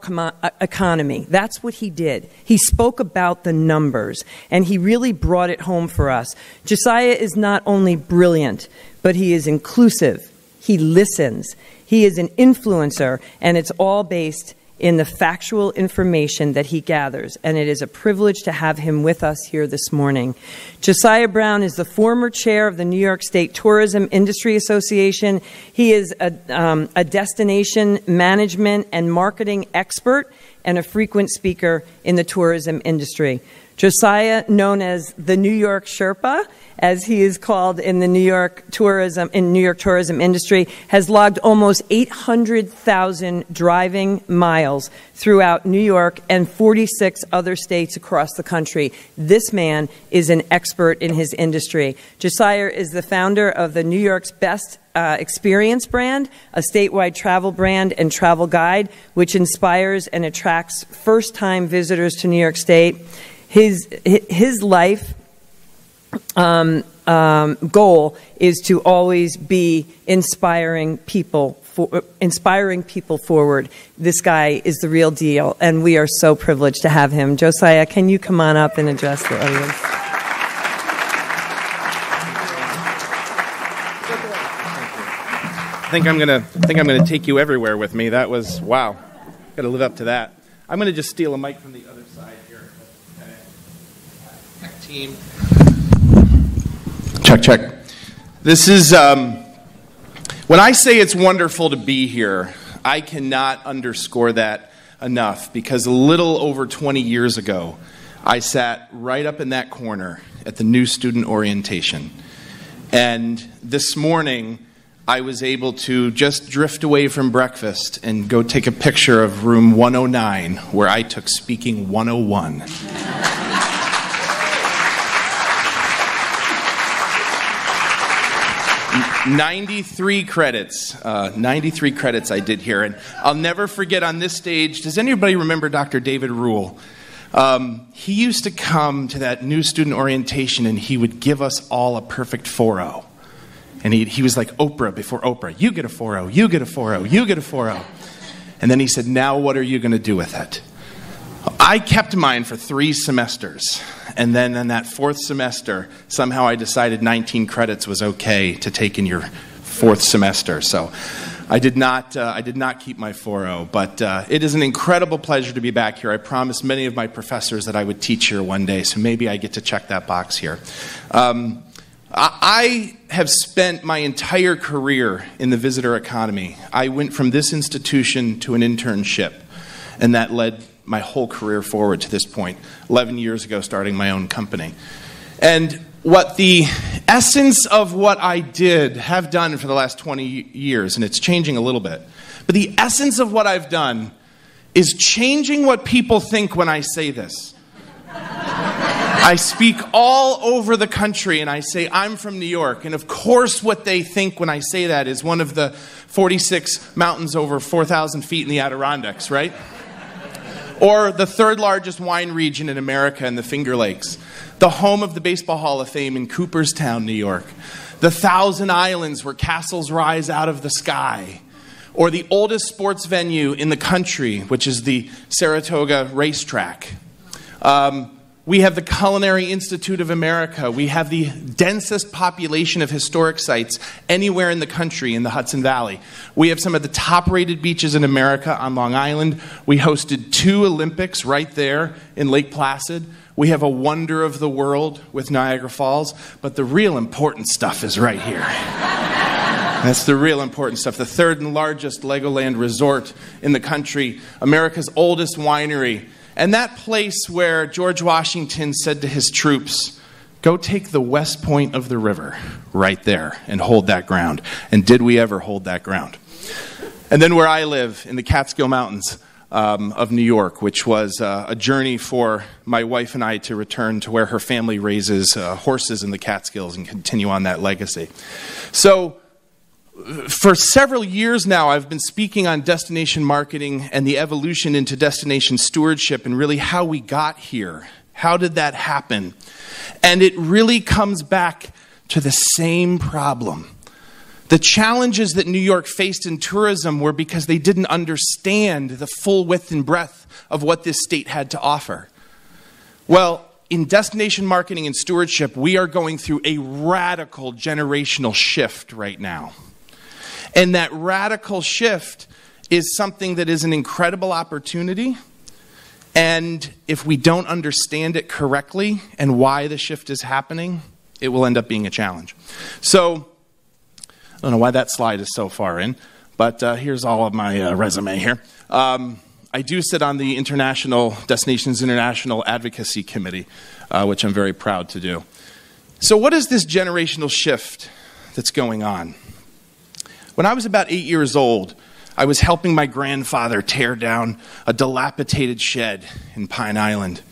S10: economy. That's what he did. He spoke about the numbers, and he really brought it home for us. Josiah is not only brilliant, but he is inclusive. He listens. He is an influencer, and it's all based in the factual information that he gathers, and it is a privilege to have him with us here this morning. Josiah Brown is the former chair of the New York State Tourism Industry Association. He is a destination management and marketing expert and a frequent speaker in the tourism industry. Josiah, known as the New York Sherpa, as he is called in the New York tourism industry, has logged almost 800,000 driving miles throughout New York and 46 other states across the country. This man is an expert in his industry. Josiah is the founder of the New York's Best Experience brand, a statewide travel brand and travel guide, which inspires and attracts first-time visitors to New York State. His life goal is to always be inspiring people forward. This guy is the real deal, and we are so privileged to have him. Josiah, can you come on up and address the audience?
S11: I think I'm gonna take you everywhere with me. That was wow. Got to live up to that. I'm gonna just steal a mic from the other side here. Okay. Team. Check. This is when I say it's wonderful to be here, I cannot underscore that enough, because a little over 20 years ago, I sat right up in that corner at the new student orientation, and this morning I was able to just drift away from breakfast and go take a picture of room 109, where I took speaking 101. 93 credits. 93 credits I did here. And I'll never forget on this stage, does anybody remember Dr. David Rule? He used to come to that new student orientation and he would give us all a perfect 4.0. And he was like Oprah before Oprah. You get a 4.0, you get a 4.0, you get a 4.0. And then he said, now what are you going to do with it? I kept mine for 3 semesters. And then in that 4th semester, somehow I decided 19 credits was okay to take in your 4th semester. So I did not keep my 4.0. But it is an incredible pleasure to be back here. I promised many of my professors that I would teach here one day. So maybe I get to check that box here. I have spent my entire career in the visitor economy. I went from this institution to an internship, and that led my whole career forward to this point, 11 years ago starting my own company. And what the essence of what I have done for the last 20 years, and it's changing a little bit, but the essence of what I've done is changing what people think when I say this. I speak all over the country and I say, I'm from New York. And of course what they think when I say that is one of the 46 mountains over 4,000 feet in the Adirondacks, right? Or the 3rd largest wine region in America in the Finger Lakes. The home of the Baseball Hall of Fame in Cooperstown, New York. The Thousand Islands where castles rise out of the sky. Or the oldest sports venue in the country, which is the Saratoga Racetrack. We have the Culinary Institute of America. We have the densest population of historic sites anywhere in the country in the Hudson Valley. We have some of the top-rated beaches in America on Long Island. We hosted 2 Olympics right there in Lake Placid. We have a wonder of the world with Niagara Falls. But the real important stuff is right here. That's the real important stuff. The 3rd and largest Legoland resort in the country. America's oldest winery. And that place where George Washington said to his troops, go take the west point of the river right there and hold that ground. And did we ever hold that ground? And then where I live in the Catskill Mountains of New York, which was a journey for my wife and I to return to where her family raises horses in the Catskills and continue on that legacy. So for several years now, I've been speaking on destination marketing and the evolution into destination stewardship and really how we got here. How did that happen? And it really comes back to the same problem. The challenges that New York faced in tourism were because they didn't understand the full width and breadth of what this state had to offer. Well, in destination marketing and stewardship, we are going through a radical generational shift right now. And that radical shift is something that is an incredible opportunity. And if we don't understand it correctly and why the shift is happening, it will end up being a challenge. So, I don't know why that slide is so far in, but here's all of my resume here. I I do sit on the Destinations International Advocacy Committee, which I'm very proud to do. So what is this generational shift that's going on? When I was about 8 years old, I was helping my grandfather tear down a dilapidated shed in Pine Island.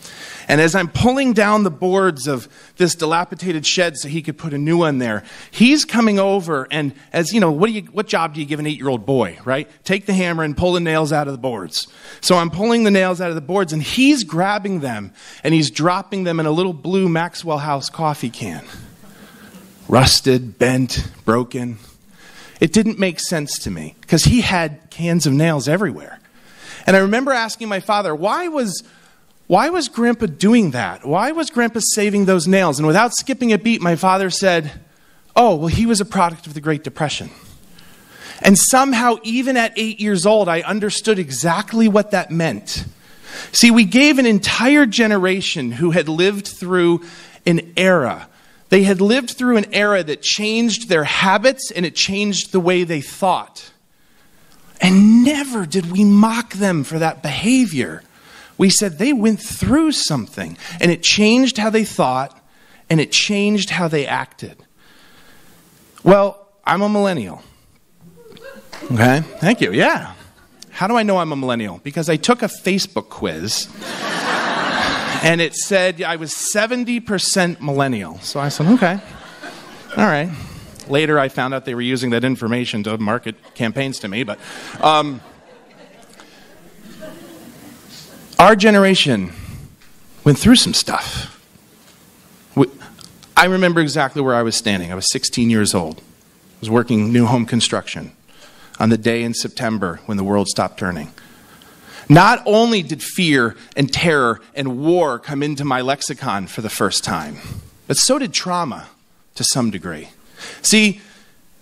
S11: And as I'm pulling down the boards of this dilapidated shed so he could put a new one there, he's coming over and, as you know, what job do you give an 8-year-old boy, right? Take the hammer and pull the nails out of the boards. So I'm pulling the nails out of the boards and he's grabbing them and he's dropping them in a little blue Maxwell House coffee can. Rusted, bent, broken. It didn't make sense to me because he had cans of nails everywhere. And I remember asking my father, why was Grandpa doing that? Why was Grandpa saving those nails? And without skipping a beat, my father said, oh, well, he was a product of the Great Depression. And somehow, even at 8 years old, I understood exactly what that meant. See, we gave an entire generation who had lived through an era. They had lived through an era that changed their habits and it changed the way they thought. And never did we mock them for that behavior. We said they went through something and it changed how they thought and it changed how they acted. Well, I'm a millennial. Okay, thank you, yeah. How do I know I'm a millennial? Because I took a Facebook quiz and it said I was 70% millennial. So I said, okay, all right. Later I found out they were using that information to market campaigns to me, but our generation went through some stuff. I remember exactly where I was standing. I was 16 years old. I was working new home construction on the day in September when the world stopped turning. Not only did fear and terror and war come into my lexicon for the first time, but so did trauma to some degree. See,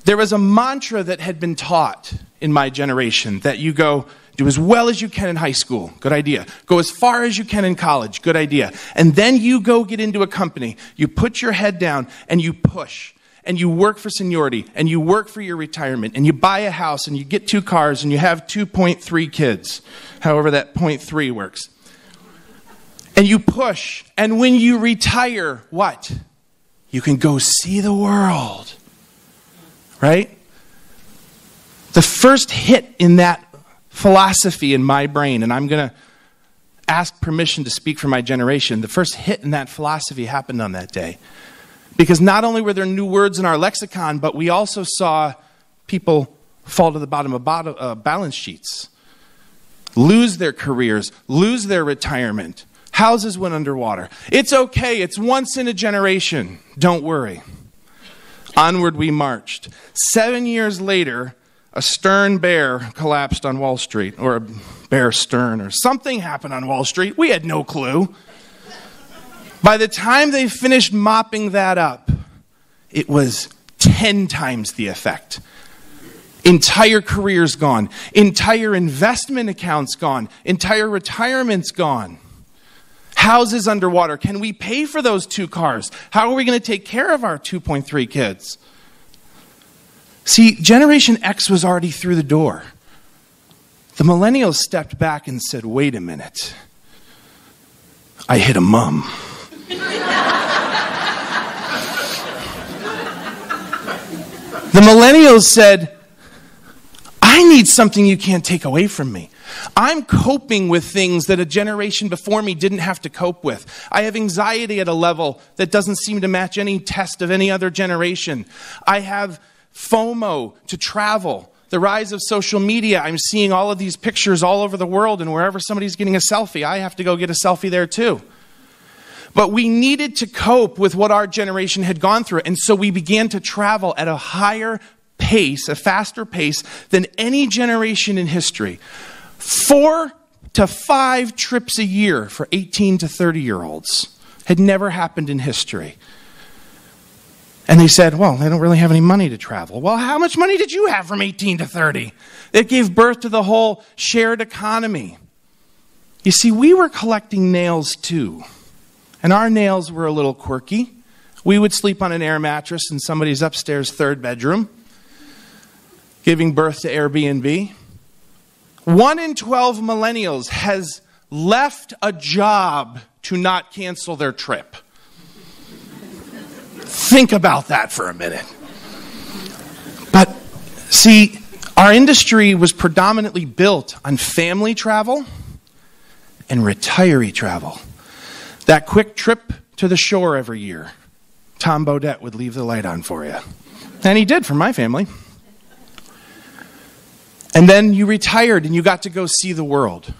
S11: there was a mantra that had been taught in my generation that you go, do as well as you can in high school, good idea. Go as far as you can in college, good idea. And then you go get into a company, you put your head down and you push. And you work for seniority, and you work for your retirement, and you buy a house, and you get 2 cars, and you have 2.3 kids, however that 0.3 works. And you push, and when you retire, what? You can go see the world, right? The first hit in that philosophy in my brain, and I'm going to ask permission to speak for my generation, the first hit in that philosophy happened on that day. Because not only were there new words in our lexicon, but we also saw people fall to the bottom of balance sheets, lose their careers, lose their retirement. Houses went underwater. It's okay. It's once in a generation. Don't worry. Onward we marched. 7 years later, a stern bear collapsed on Wall Street, or a bear stern, or something happened on Wall Street. We had no clue. By the time they finished mopping that up, it was 10 times the effect. Entire careers gone. Entire investment accounts gone. Entire retirements gone. Houses underwater. Can we pay for those 2 cars? How are we going to take care of our 2.3 kids? See, Generation X was already through the door. The millennials stepped back and said, wait a minute. I hit a mum. The millennials said, I need something you can't take away from me. I'm coping with things that a generation before me didn't have to cope with. I have anxiety at a level that doesn't seem to match any test of any other generation. I have FOMO to travel. The rise of social media, I'm seeing all of these pictures all over the world, and wherever somebody's getting a selfie, I have to go get a selfie there too. But we needed to cope with what our generation had gone through. And so we began to travel at a higher pace, a faster pace than any generation in history. 4 to 5 trips a year for 18 to 30-year-olds had never happened in history. And they said, well, they don't really have any money to travel. Well, how much money did you have from 18 to 30? It gave birth to the whole shared economy. You see, we were collecting nails too. And our nails were a little quirky. We would sleep on an air mattress in somebody's upstairs 3rd bedroom, giving birth to Airbnb. 1 in 12 millennials has left a job to not cancel their trip. Think about that for a minute. But see, our industry was predominantly built on family travel and retiree travel. That quick trip to the shore every year. Tom Bodette would leave the light on for you. And he did for my family. And then you retired and you got to go see the world.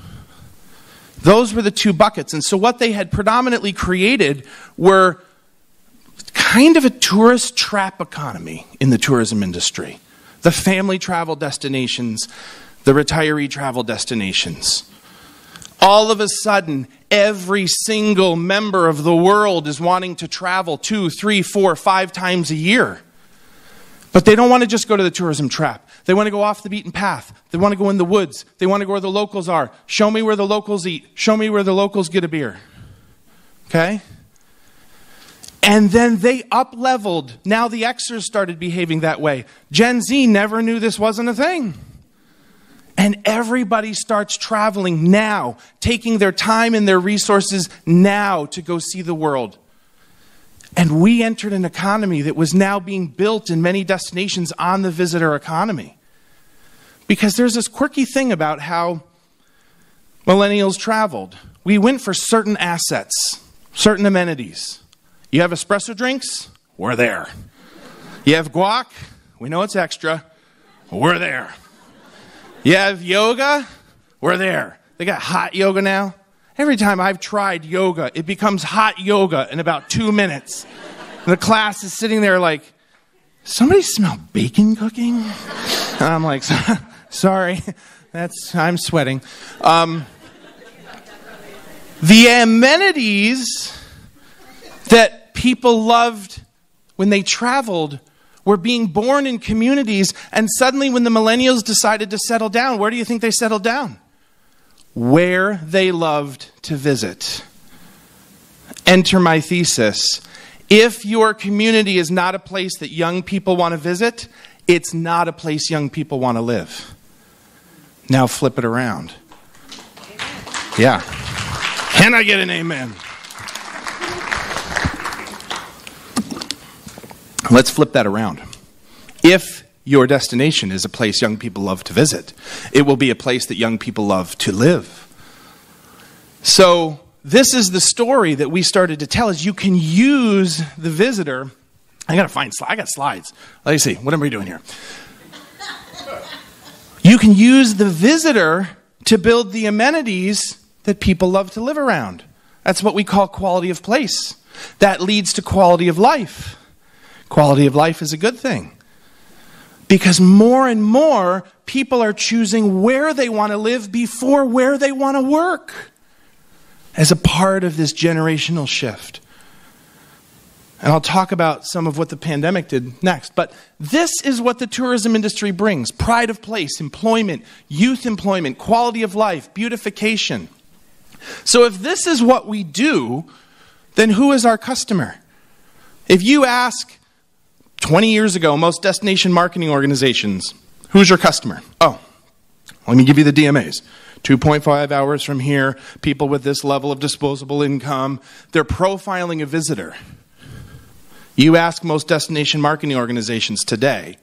S11: Those were the two buckets. And so what they had predominantly created were kind of a tourist trap economy in the tourism industry. The family travel destinations, the retiree travel destinations. All of a sudden, every single member of the world is wanting to travel 2, 3, 4, 5 times a year. But they don't want to just go to the tourism trap. They want to go off the beaten path. They want to go in the woods. They want to go where the locals are. Show me where the locals eat. Show me where the locals get a beer. Okay? And then they up-leveled. Now the Xers started behaving that way. Gen Z never knew this wasn't a thing. And everybody starts traveling now, taking their time and their resources now to go see the world. And we entered an economy that was now being built in many destinations on the visitor economy. Because there's this quirky thing about how millennials traveled. We went for certain assets, certain amenities. You have espresso drinks? We're there. You have guac? We know it's extra. We're there. You have yoga? We're there. They got hot yoga now. Every time I've tried yoga, it becomes hot yoga in about 2 minutes. And the class is sitting there like, somebody smell bacon cooking? And I'm like, sorry, I'm sweating. The amenities that people loved when they traveled were being born in communities, and suddenly when the millennials decided to settle down, where do you think they settled down? Where they loved to visit. Enter my thesis. If your community is not a place that young people want to visit, it's not a place young people want to live. Now flip it around. Yeah. Can I get an amen? Let's flip that around. If your destination is a place young people love to visit, it will be a place that young people love to live. So this is the story that we started to tell, is you can use the visitor. I got slides. Let me see. What am I doing here? You can use the visitor to build the amenities that people love to live around. That's what we call quality of place. That leads to quality of life. Quality of life is a good thing. Because more and more people are choosing where they want to live before where they want to work as a part of this generational shift. And I'll talk about some of what the pandemic did next. But this is what the tourism industry brings. Pride of place, employment, youth employment, quality of life, beautification. So if this is what we do, then who is our customer? If you ask 20 years ago, most destination marketing organizations, who's your customer? Oh, let me give you the DMAs. 2.5 hours from here, people with this level of disposable income. They're profiling a visitor. You ask most destination marketing organizations today,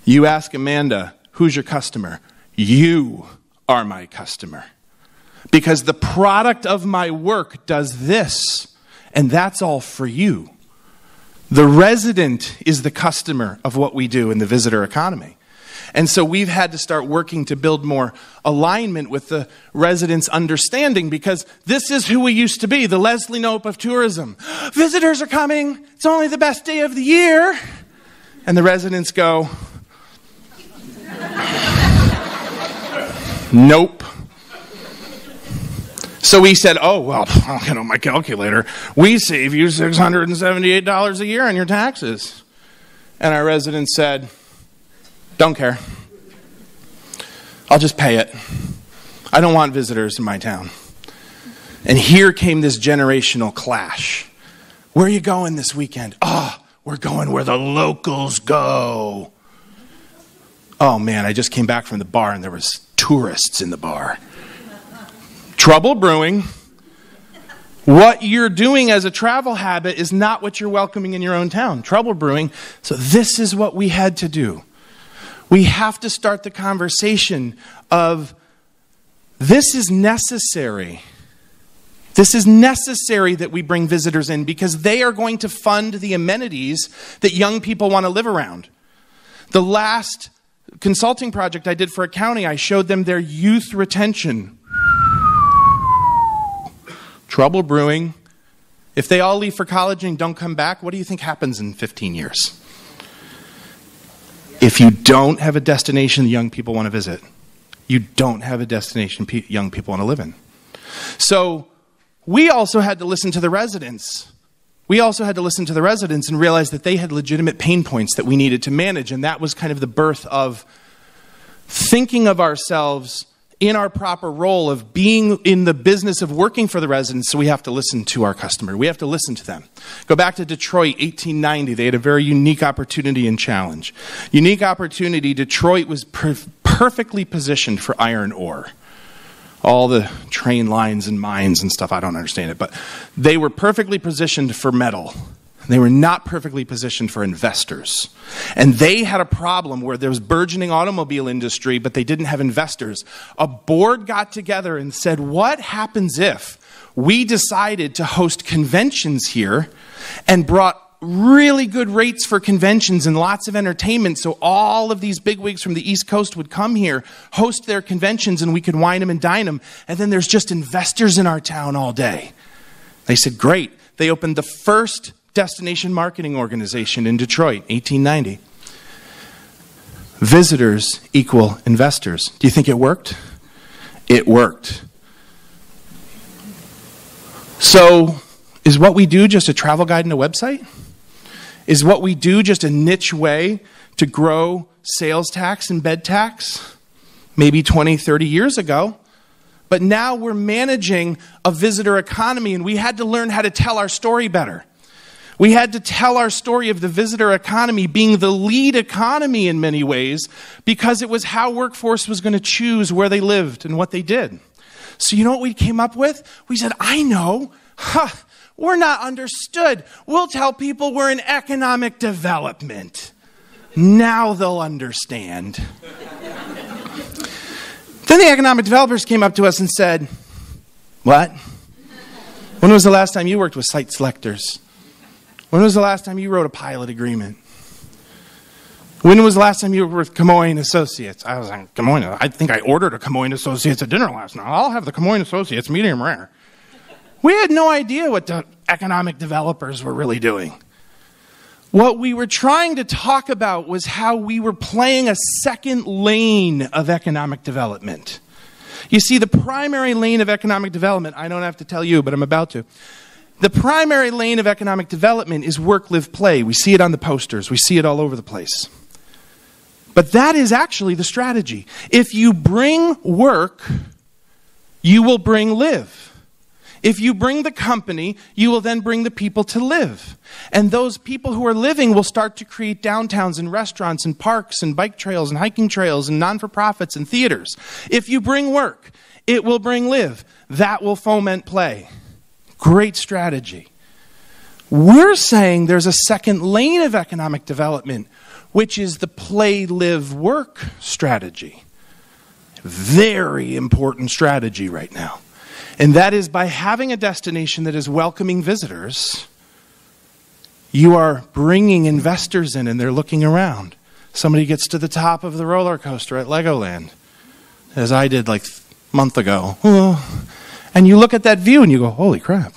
S11: you ask Amanda, who's your customer? You are my customer. Because the product of my work does this, and that's all for you. The resident is the customer of what we do in the visitor economy. And so we've had to start working to build more alignment with the residents' understanding, because this is who we used to be, the Leslie Knope of tourism. Visitors are coming. It's only the best day of the year. And the residents go, nope. So we said, oh, well, I'll get on my calculator. We save you $678 a year on your taxes. And our residents said, don't care. I'll just pay it. I don't want visitors in my town. And here came this generational clash. Where are you going this weekend? Oh, we're going where the locals go. Oh man, I just came back from the bar and there was tourists in the bar. Trouble brewing. What you're doing as a travel habit is not what you're welcoming in your own town. Trouble brewing. So this is what we had to do. We have to start the conversation of this is necessary. This is necessary that we bring visitors in because they are going to fund the amenities that young people want to live around. The last consulting project I did for a county, I showed them their youth retention. Trouble brewing. If they all leave for college and don't come back, what do you think happens in 15 years? If you don't have a destination young people want to visit, you don't have a destination young people want to live in. So we also had to listen to the residents. We also had to listen to the residents and realize that they had legitimate pain points that we needed to manage. And that was kind of the birth of thinking of ourselves in our proper role of being in the business of working for the residents. So we have to listen to our customer. We have to listen to them. Go back to Detroit, 1890. They had a very unique opportunity and challenge. Unique opportunity. Detroit was perfectly positioned for iron ore. All the train lines and mines and stuff, I don't understand it, but they were perfectly positioned for metal. They were not perfectly positioned for investors. And they had a problem where there was burgeoning automobile industry, but they didn't have investors. A board got together and said, what happens if we decided to host conventions here and brought really good rates for conventions and lots of entertainment, so all of these bigwigs from the East Coast would come here, host their conventions, and we could wine them and dine them, and then there's just investors in our town all day. They said, great. They opened the first destination marketing organization in Detroit, 1890. Visitors equal investors. Do you think it worked? It worked. So, is what we do just a travel guide and a website? Is what we do just a niche way to grow sales tax and bed tax? Maybe 20, 30 years ago. But now we're managing a visitor economy, and we had to learn how to tell our story better. We had to tell our story of the visitor economy being the lead economy in many ways because it was how workforce was going to choose where they lived and what they did. So you know what we came up with? We said, I know. We're not understood. We'll tell people we're in economic development. Now they'll understand. Then the economic developers came up to us and said, what? When was the last time you worked with site selectors? When was the last time you wrote a pilot agreement? When was the last time you were with Camoin Associates? I was like, Camoin, I think I ordered a Camoin Associates at dinner last night. I'll have the Camoin Associates medium rare. We had no idea what the economic developers were really doing. What we were trying to talk about was how we were playing a second lane of economic development. You see, the primary lane of economic development, I don't have to tell you, but I'm about to. The primary lane of economic development is work, live, play. We see it on the posters. We see it all over the place. But that is actually the strategy. If you bring work, you will bring live. If you bring the company, you will then bring the people to live. And those people who are living will start to create downtowns and restaurants and parks and bike trails and hiking trails and non-for-profits and theaters. If you bring work, it will bring live. That will foment play. Great strategy. We're saying there's a second lane of economic development, which is the play, live, work strategy. Very important strategy right now. And that is by having a destination that is welcoming visitors, you are bringing investors in and they're looking around. Somebody gets to the top of the roller coaster at Legoland, as I did like a month ago. And you look at that view and you go, holy crap.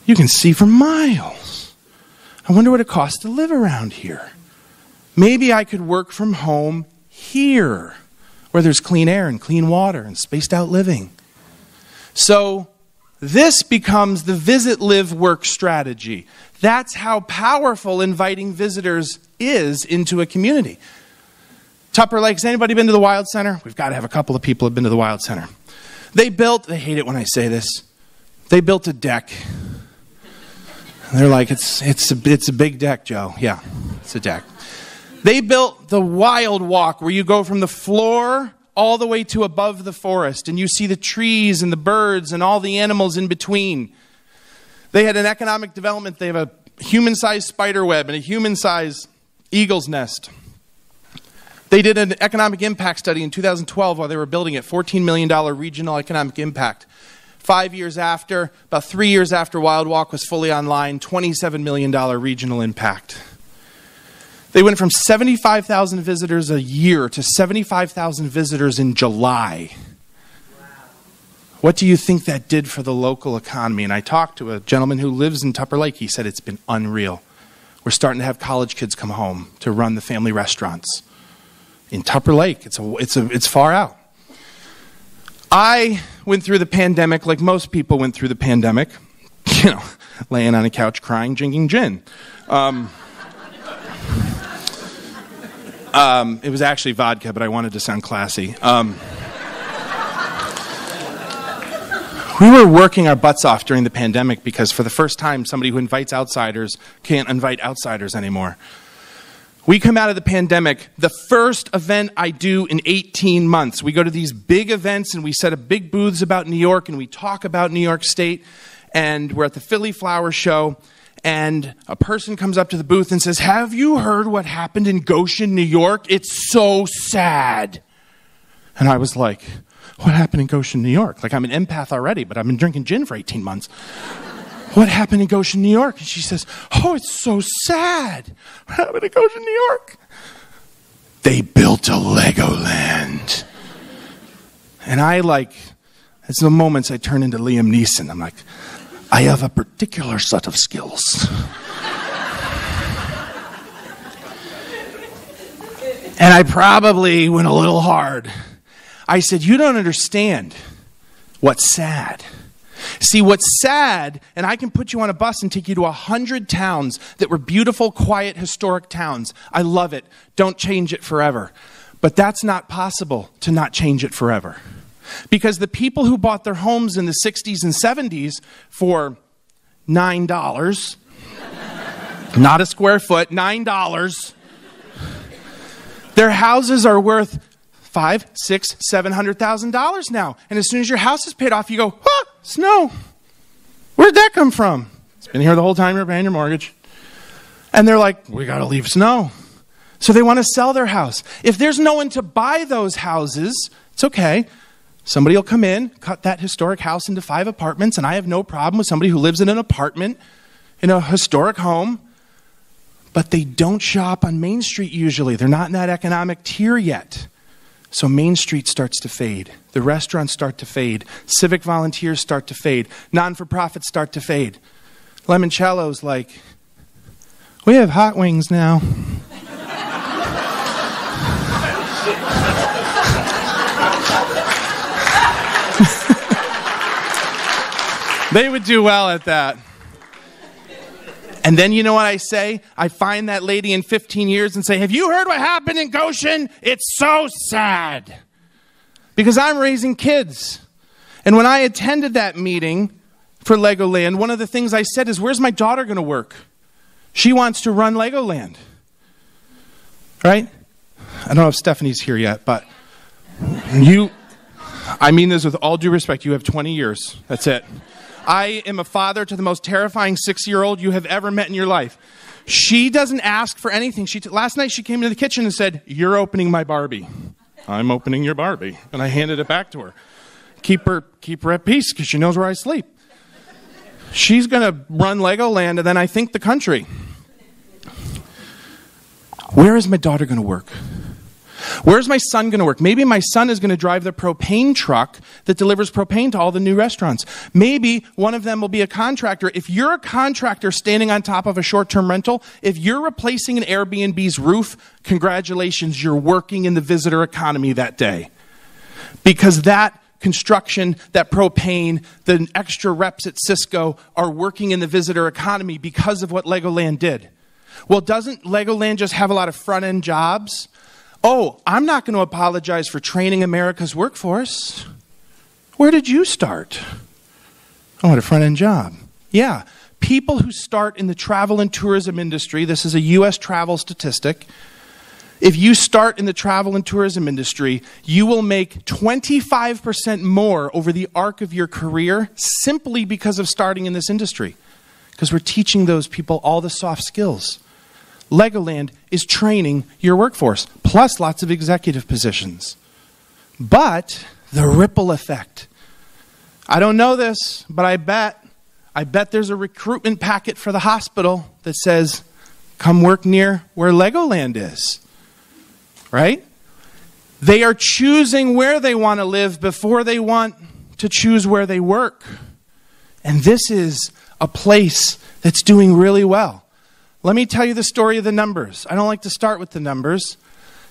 S11: You can see for miles. I wonder what it costs to live around here. Maybe I could work from home here, where there's clean air and clean water and spaced out living. So this becomes the visit, live, work strategy. That's how powerful inviting visitors is into a community. Tupper Lakes, anybody been to the Wild Center? We've got to have a couple of people who have been to the Wild Center. They hate it when I say this, they built a deck. They're like, it's a big deck, Joe. Yeah, it's a deck. They built the Wild Walk, where you go from the floor all the way to above the forest, and you see the trees and the birds and all the animals in between. They had an economic development. They have a human-sized spider web and a human-sized eagle's nest. They did an economic impact study in 2012 while they were building it, $14 million regional economic impact. 5 years after, about 3 years after Wild Walk was fully online, $27 million regional impact. They went from 75,000 visitors a year to 75,000 visitors in July. Wow. What do you think that did for the local economy? And I talked to a gentleman who lives in Tupper Lake. He said it's been unreal. We're starting to have college kids come home to run the family restaurants. In Tupper Lake, it's far out. I went through the pandemic like most people went through the pandemic. You know, laying on a couch crying, drinking gin. It was actually vodka, but I wanted to sound classy. We were working our butts off during the pandemic because for the first time, somebody who invites outsiders can't invite outsiders anymore. We come out of the pandemic, the first event I do in 18 months. We go to these big events and we set up big booths about New York and we talk about New York State. And we're at the Philly Flower Show. And a person comes up to the booth and says, "Have you heard what happened in Goshen, New York? It's so sad." And I was like, "What happened in Goshen, New York?" Like, I'm an empath already, but I've been drinking gin for 18 months. "What happened in Goshen, New York?" And she says, "Oh, it's so sad. What happened in Goshen, New York?" "They built a Legoland." And it's the moments I turn into Liam Neeson. I'm like, I have a particular set of skills. And I probably went a little hard. I said, "You don't understand what's sad. See, what's sad," and I can put you on a bus and take you to 100 towns that were beautiful, quiet, historic towns. I love it. Don't change it forever. But that's not possible to not change it forever. Because the people who bought their homes in the 60s and 70s for $9, not a square foot, $9, their houses are worth $500,000, $600,000, $700,000 now. And as soon as your house is paid off, you go, "Ah, snow. Where'd that come from?" It's been here the whole time you're paying your mortgage. And they're like, "We got to leave snow." So they want to sell their house. If there's no one to buy those houses, it's okay. Somebody will come in, cut that historic house into 5 apartments, and I have no problem with somebody who lives in an apartment in a historic home. But they don't shop on Main Street usually. They're not in that economic tier yet. So Main Street starts to fade. The restaurants start to fade. Civic volunteers start to fade. Non-for-profits start to fade. Limoncello's like, "We have hot wings now." They would do well at that. And then you know what I say? I find that lady in 15 years and say, "Have you heard what happened in Goshen? It's so sad." Because I'm raising kids. And when I attended that meeting for Legoland, one of the things I said is, "Where's my daughter going to work? She wants to run Legoland." Right? I don't know if Stephanie's here yet, but I mean this with all due respect, you have 20 years. That's it. I am a father to the most terrifying 6-year-old you have ever met in your life. She doesn't ask for anything. Last night she came into the kitchen and said, "You're opening my Barbie." "I'm opening your Barbie." And I handed it back to her. Keep her at peace because she knows where I sleep. She's going to run Legoland and then I think the country. Where is my daughter going to work? Where's my son going to work? Maybe my son is going to drive the propane truck that delivers propane to all the new restaurants. Maybe one of them will be a contractor. If you're a contractor standing on top of a short-term rental, if you're replacing an Airbnb's roof, congratulations, you're working in the visitor economy that day. Because that construction, that propane, the extra reps at Cisco are working in the visitor economy because of what Legoland did. Well, doesn't Legoland just have a lot of front-end jobs? Oh, I'm not going to apologize for training America's workforce. Where did you start? Oh, at a front-end job. Yeah, people who start in the travel and tourism industry, this is a U.S. travel statistic, If you start in the travel and tourism industry, you will make 25% more over the arc of your career simply because of starting in this industry. Because we're teaching those people all the soft skills. Legoland is training your workforce, plus lots of executive positions. But the ripple effect. I don't know this, but I bet there's a recruitment packet for the hospital that says, come work near where Legoland is. Right? They are choosing where they want to live before they want to choose where they work. And this is a place that's doing really well. Let me tell you the story of the numbers. I don't like to start with the numbers.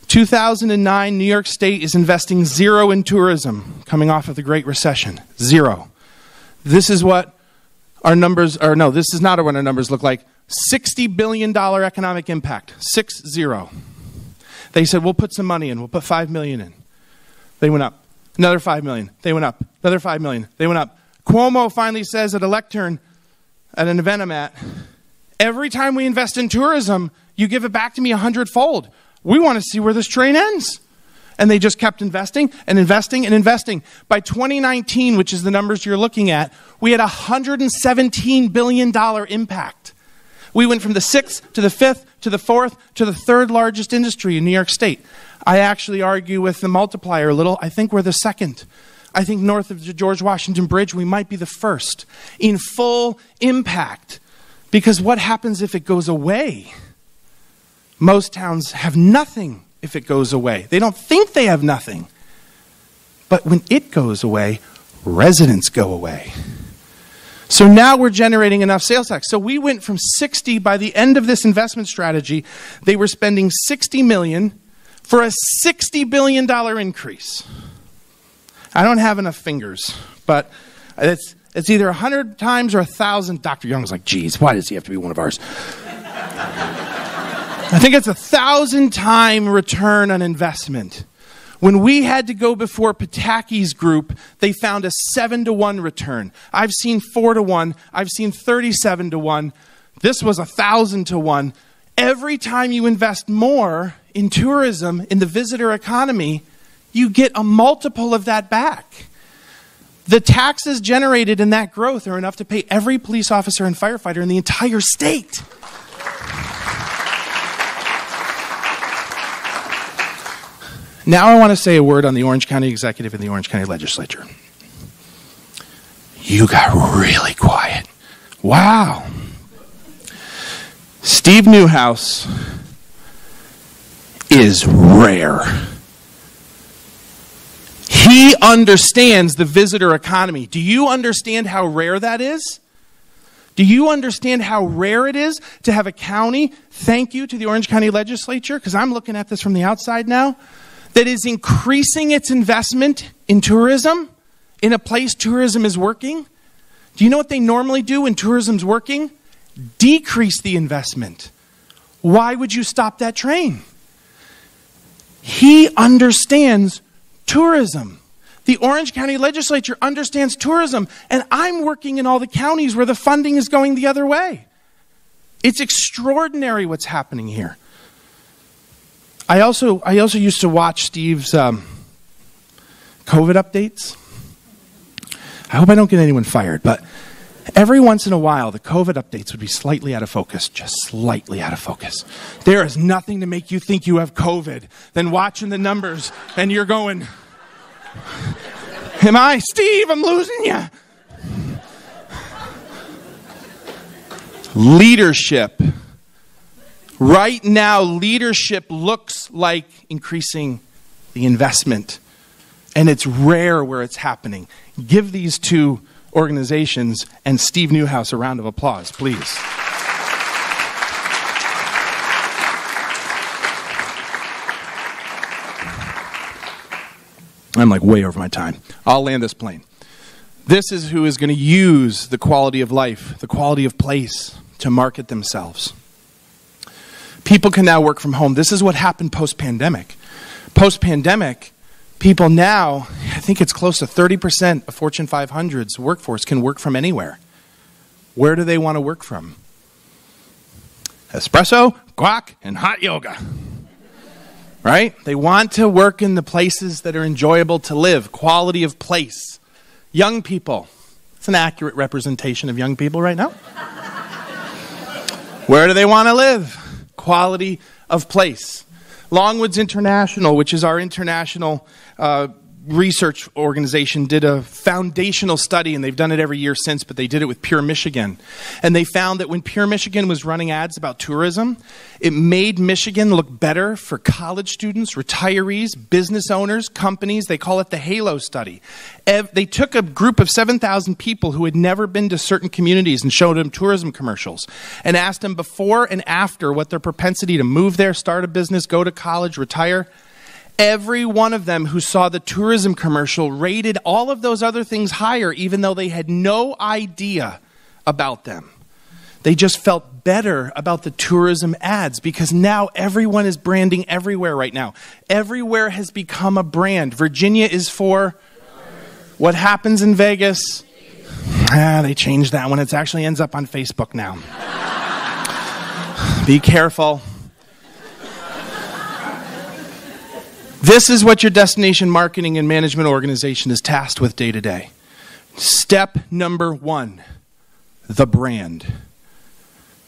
S11: 2009, New York State is investing zero in tourism coming off of the Great Recession. Zero. This is what our numbers, or no, this is not what our numbers look like. $60 billion economic impact. 6-0. They said, we'll put some money in. We'll put $5 million in. They went up. Another $5 million. They went up. Another $5 million. They went up. Cuomo finally says at a lectern at an event I'm at, every time we invest in tourism, you give it back to me 100-fold. We want to see where this train ends. And they just kept investing and investing and investing. By 2019, which is the numbers you're looking at, we had a $117 billion impact. We went from the 6th to the 5th to the 4th to the 3rd largest industry in New York State. I actually argue with the multiplier a little. I think we're the 2nd. I think north of the George Washington Bridge, we might be the 1st in full impact. Because what happens if it goes away? Most towns have nothing if it goes away. They don't think they have nothing. But when it goes away, residents go away. So now we're generating enough sales tax. So we went from 60 by the end of this investment strategy. They were spending $60 million for a $60 billion increase. I don't have enough fingers, but it's either 100 times or 1,000. Dr. Young's like, geez, why does he have to be one of ours? I think it's 1,000-time return on investment. When we had to go before Pataki's group, they found a 7-to-1 return. I've seen 4-to-1. I've seen 37-to-1. This was 1,000-to-1. Every time you invest more in tourism, in the visitor economy, you get a multiple of that back. The taxes generated in that growth are enough to pay every police officer and firefighter in the entire state. Now I want to say a word on the Orange County Executive and the Orange County Legislature. You got really quiet. Wow. Steve Newhouse is rare. He understands the visitor economy. Do you understand how rare that is? Do you understand how rare it is to have a county, thank you to the Orange County Legislature, because I'm looking at this from the outside now, that is increasing its investment in tourism in a place tourism is working? Do you know what they normally do when tourism's working? Decrease the investment. Why would you stop that train? He understands tourism. The Orange County Legislature understands tourism, and I'm working in all the counties where the funding is going the other way. It's extraordinary what's happening here. I also used to watch Steve's COVID updates. I hope I don't get anyone fired, but every once in a while, the COVID updates would be slightly out of focus, just slightly out of focus. There is nothing to make you think you have COVID than watching the numbers and you're going, Steve, I'm losing you. Leadership. Right now, leadership looks like increasing the investment. And it's rare where it's happening. Give these two organizations and Steve Newhouse a round of applause, please. I'm like way over my time. I'll land this plane. This is who is going to use the quality of life, the quality of place to market themselves. People can now work from home. This is what happened post-pandemic. Post-pandemic, people now, I think it's close to 30% of Fortune 500's workforce can work from anywhere. Where do they want to work from? Espresso, guac, and hot yoga. right? They want to work in the places that are enjoyable to live, quality of place. Young people. It's an accurate representation of young people right now. Where do they want to live? Quality of place. Longwoods International, which is our international research organization, did a foundational study, and they've done it every year since, but they did it with Pure Michigan. And they found that when Pure Michigan was running ads about tourism, it made Michigan look better for college students, retirees, business owners, companies. They call it the Halo study. They took a group of 7,000 people who had never been to certain communities and showed them tourism commercials and asked them before and after what their propensity to move there, start a business, go to college, retire. Every one of them who saw the tourism commercial rated all of those other things higher, even though they had no idea about them. They just felt better about the tourism ads because now everyone is branding everywhere right now. Everywhere has become a brand. Virginia is for what happens in Vegas. They changed that one. It actually ends up on Facebook now. Be careful. This is what your destination marketing and management organization is tasked with day to day. Step number 1, the brand.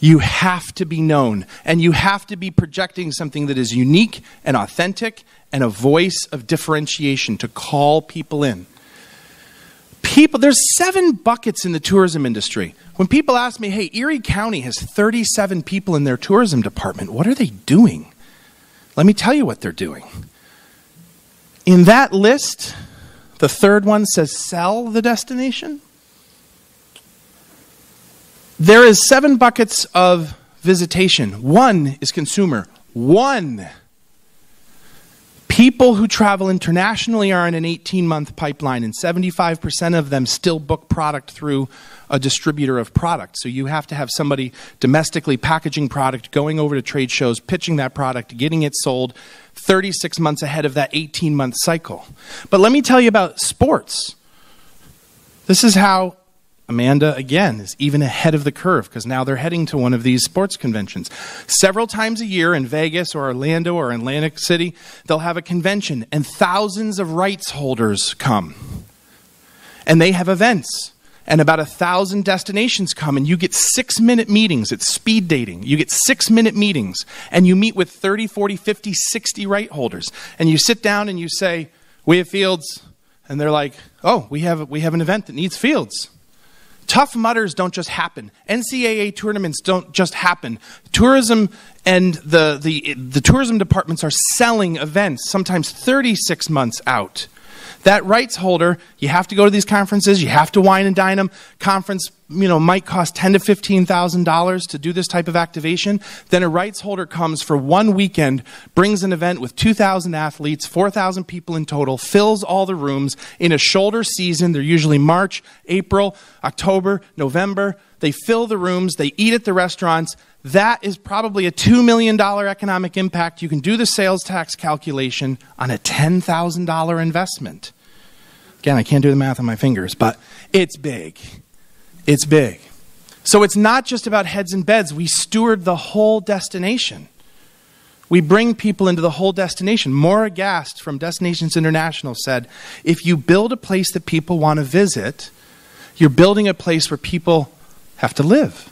S11: You have to be known, and you have to be projecting something that is unique and authentic and a voice of differentiation to call people in. There's 7 buckets in the tourism industry. When people ask me, hey, Erie County has 37 people in their tourism department, what are they doing? Let me tell you what they're doing. In that list, the third one says sell the destination. There is 7 buckets of visitation. 1 is consumer. 1. People who travel internationally are in an 18-month pipeline, and 75% of them still book product through a distributor of product. So you have to have somebody domestically packaging product, going over to trade shows, pitching that product, getting it sold 36 months ahead of that 18-month cycle. But let me tell you about sports. This is how Amanda, again, is even ahead of the curve because now they're heading to one of these sports conventions. Several times a year in Vegas or Orlando or Atlantic City, they'll have a convention and thousands of rights holders come. And they have events. And about 1,000 destinations come, and you get 6-minute meetings. It's speed dating. You get 6-minute meetings, and you meet with 30, 40, 50, 60 right holders. And you sit down and you say, we have fields. And they're like, oh, we have an event that needs fields. Tough Mudders don't just happen. NCAA tournaments don't just happen. Tourism and the tourism departments are selling events, sometimes 36 months out. That rights holder, you have to go to these conferences, you have to wine and dine them. Conference, might cost $10,000 to $15,000 to do this type of activation. Then a rights holder comes for one weekend, brings an event with 2,000 athletes, 4,000 people in total, fills all the rooms in a shoulder season. They're usually March, April, October, November. They fill the rooms, they eat at the restaurants. That is probably a $2 million economic impact. You can do the sales tax calculation on a $10,000 investment. Again, I can't do the math on my fingers, but it's big. It's big. So it's not just about heads and beds. We steward the whole destination. We bring people into the whole destination. Maura Gast from Destinations International said, if you build a place that people want to visit, you're building a place where people have to live.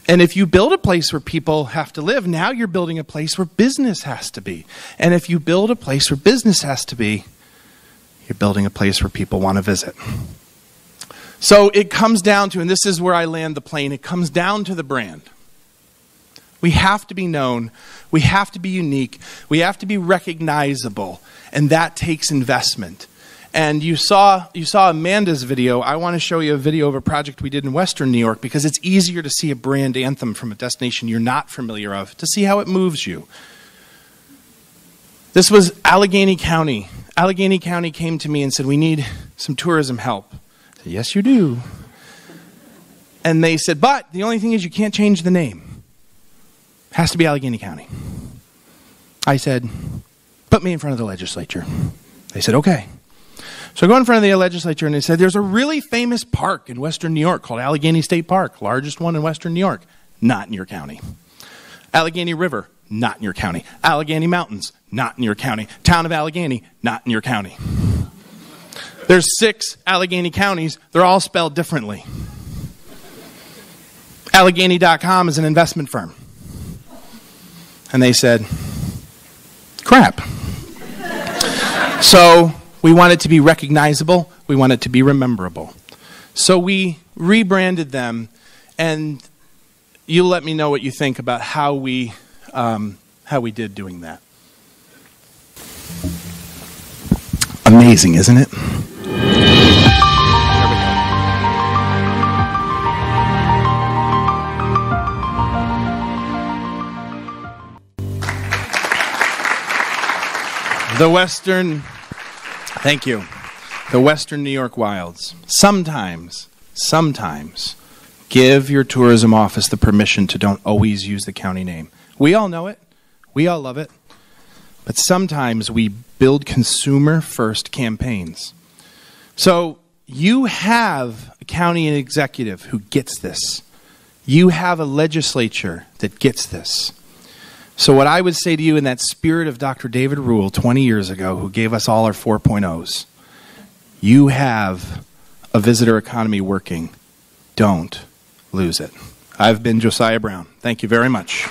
S11: And if you build a place where people have to live, now you're building a place where business has to be. And if you build a place where business has to be, you're building a place where people want to visit. So it comes down to, and this is where I land the plane, it comes down to the brand. We have to be known. We have to be unique. We have to be recognizable. And that takes investment. And you saw Amanda's video. I want to show you a video of a project we did in Western New York because it's easier to see a brand anthem from a destination you're not familiar of, to see how it moves you. This was Allegheny County. Allegheny County came to me and said, we need some tourism help. I said, yes, you do. And they said, but the only thing is you can't change the name. It has to be Allegheny County. I said, put me in front of the legislature. They said, okay. So I go in front of the legislature and they said, there's a really famous park in Western New York called Allegheny State Park, largest one in Western New York, not in your county. Allegheny River, not in your county. Allegheny Mountains, not in your county. Town of Allegheny, not in your county. There's 6 Allegheny counties. They're all spelled differently. Allegheny.com is an investment firm. And they said, crap. So we want it to be recognizable. We want it to be rememberable. So we rebranded them, and you let me know what you think about how we did doing that. Amazing, isn't it? The Western New York Wilds. Sometimes give your tourism office the permission to don't always use the county name. We all know it. We all love it. But sometimes we build consumer-first campaigns. So you have a county executive who gets this. You have a legislature that gets this. So what I would say to you in that spirit of Dr. David Rule 20 years ago, who gave us all our 4.0s, you have a visitor economy working. Don't lose it. I've been Josiah Brown. Thank you very much.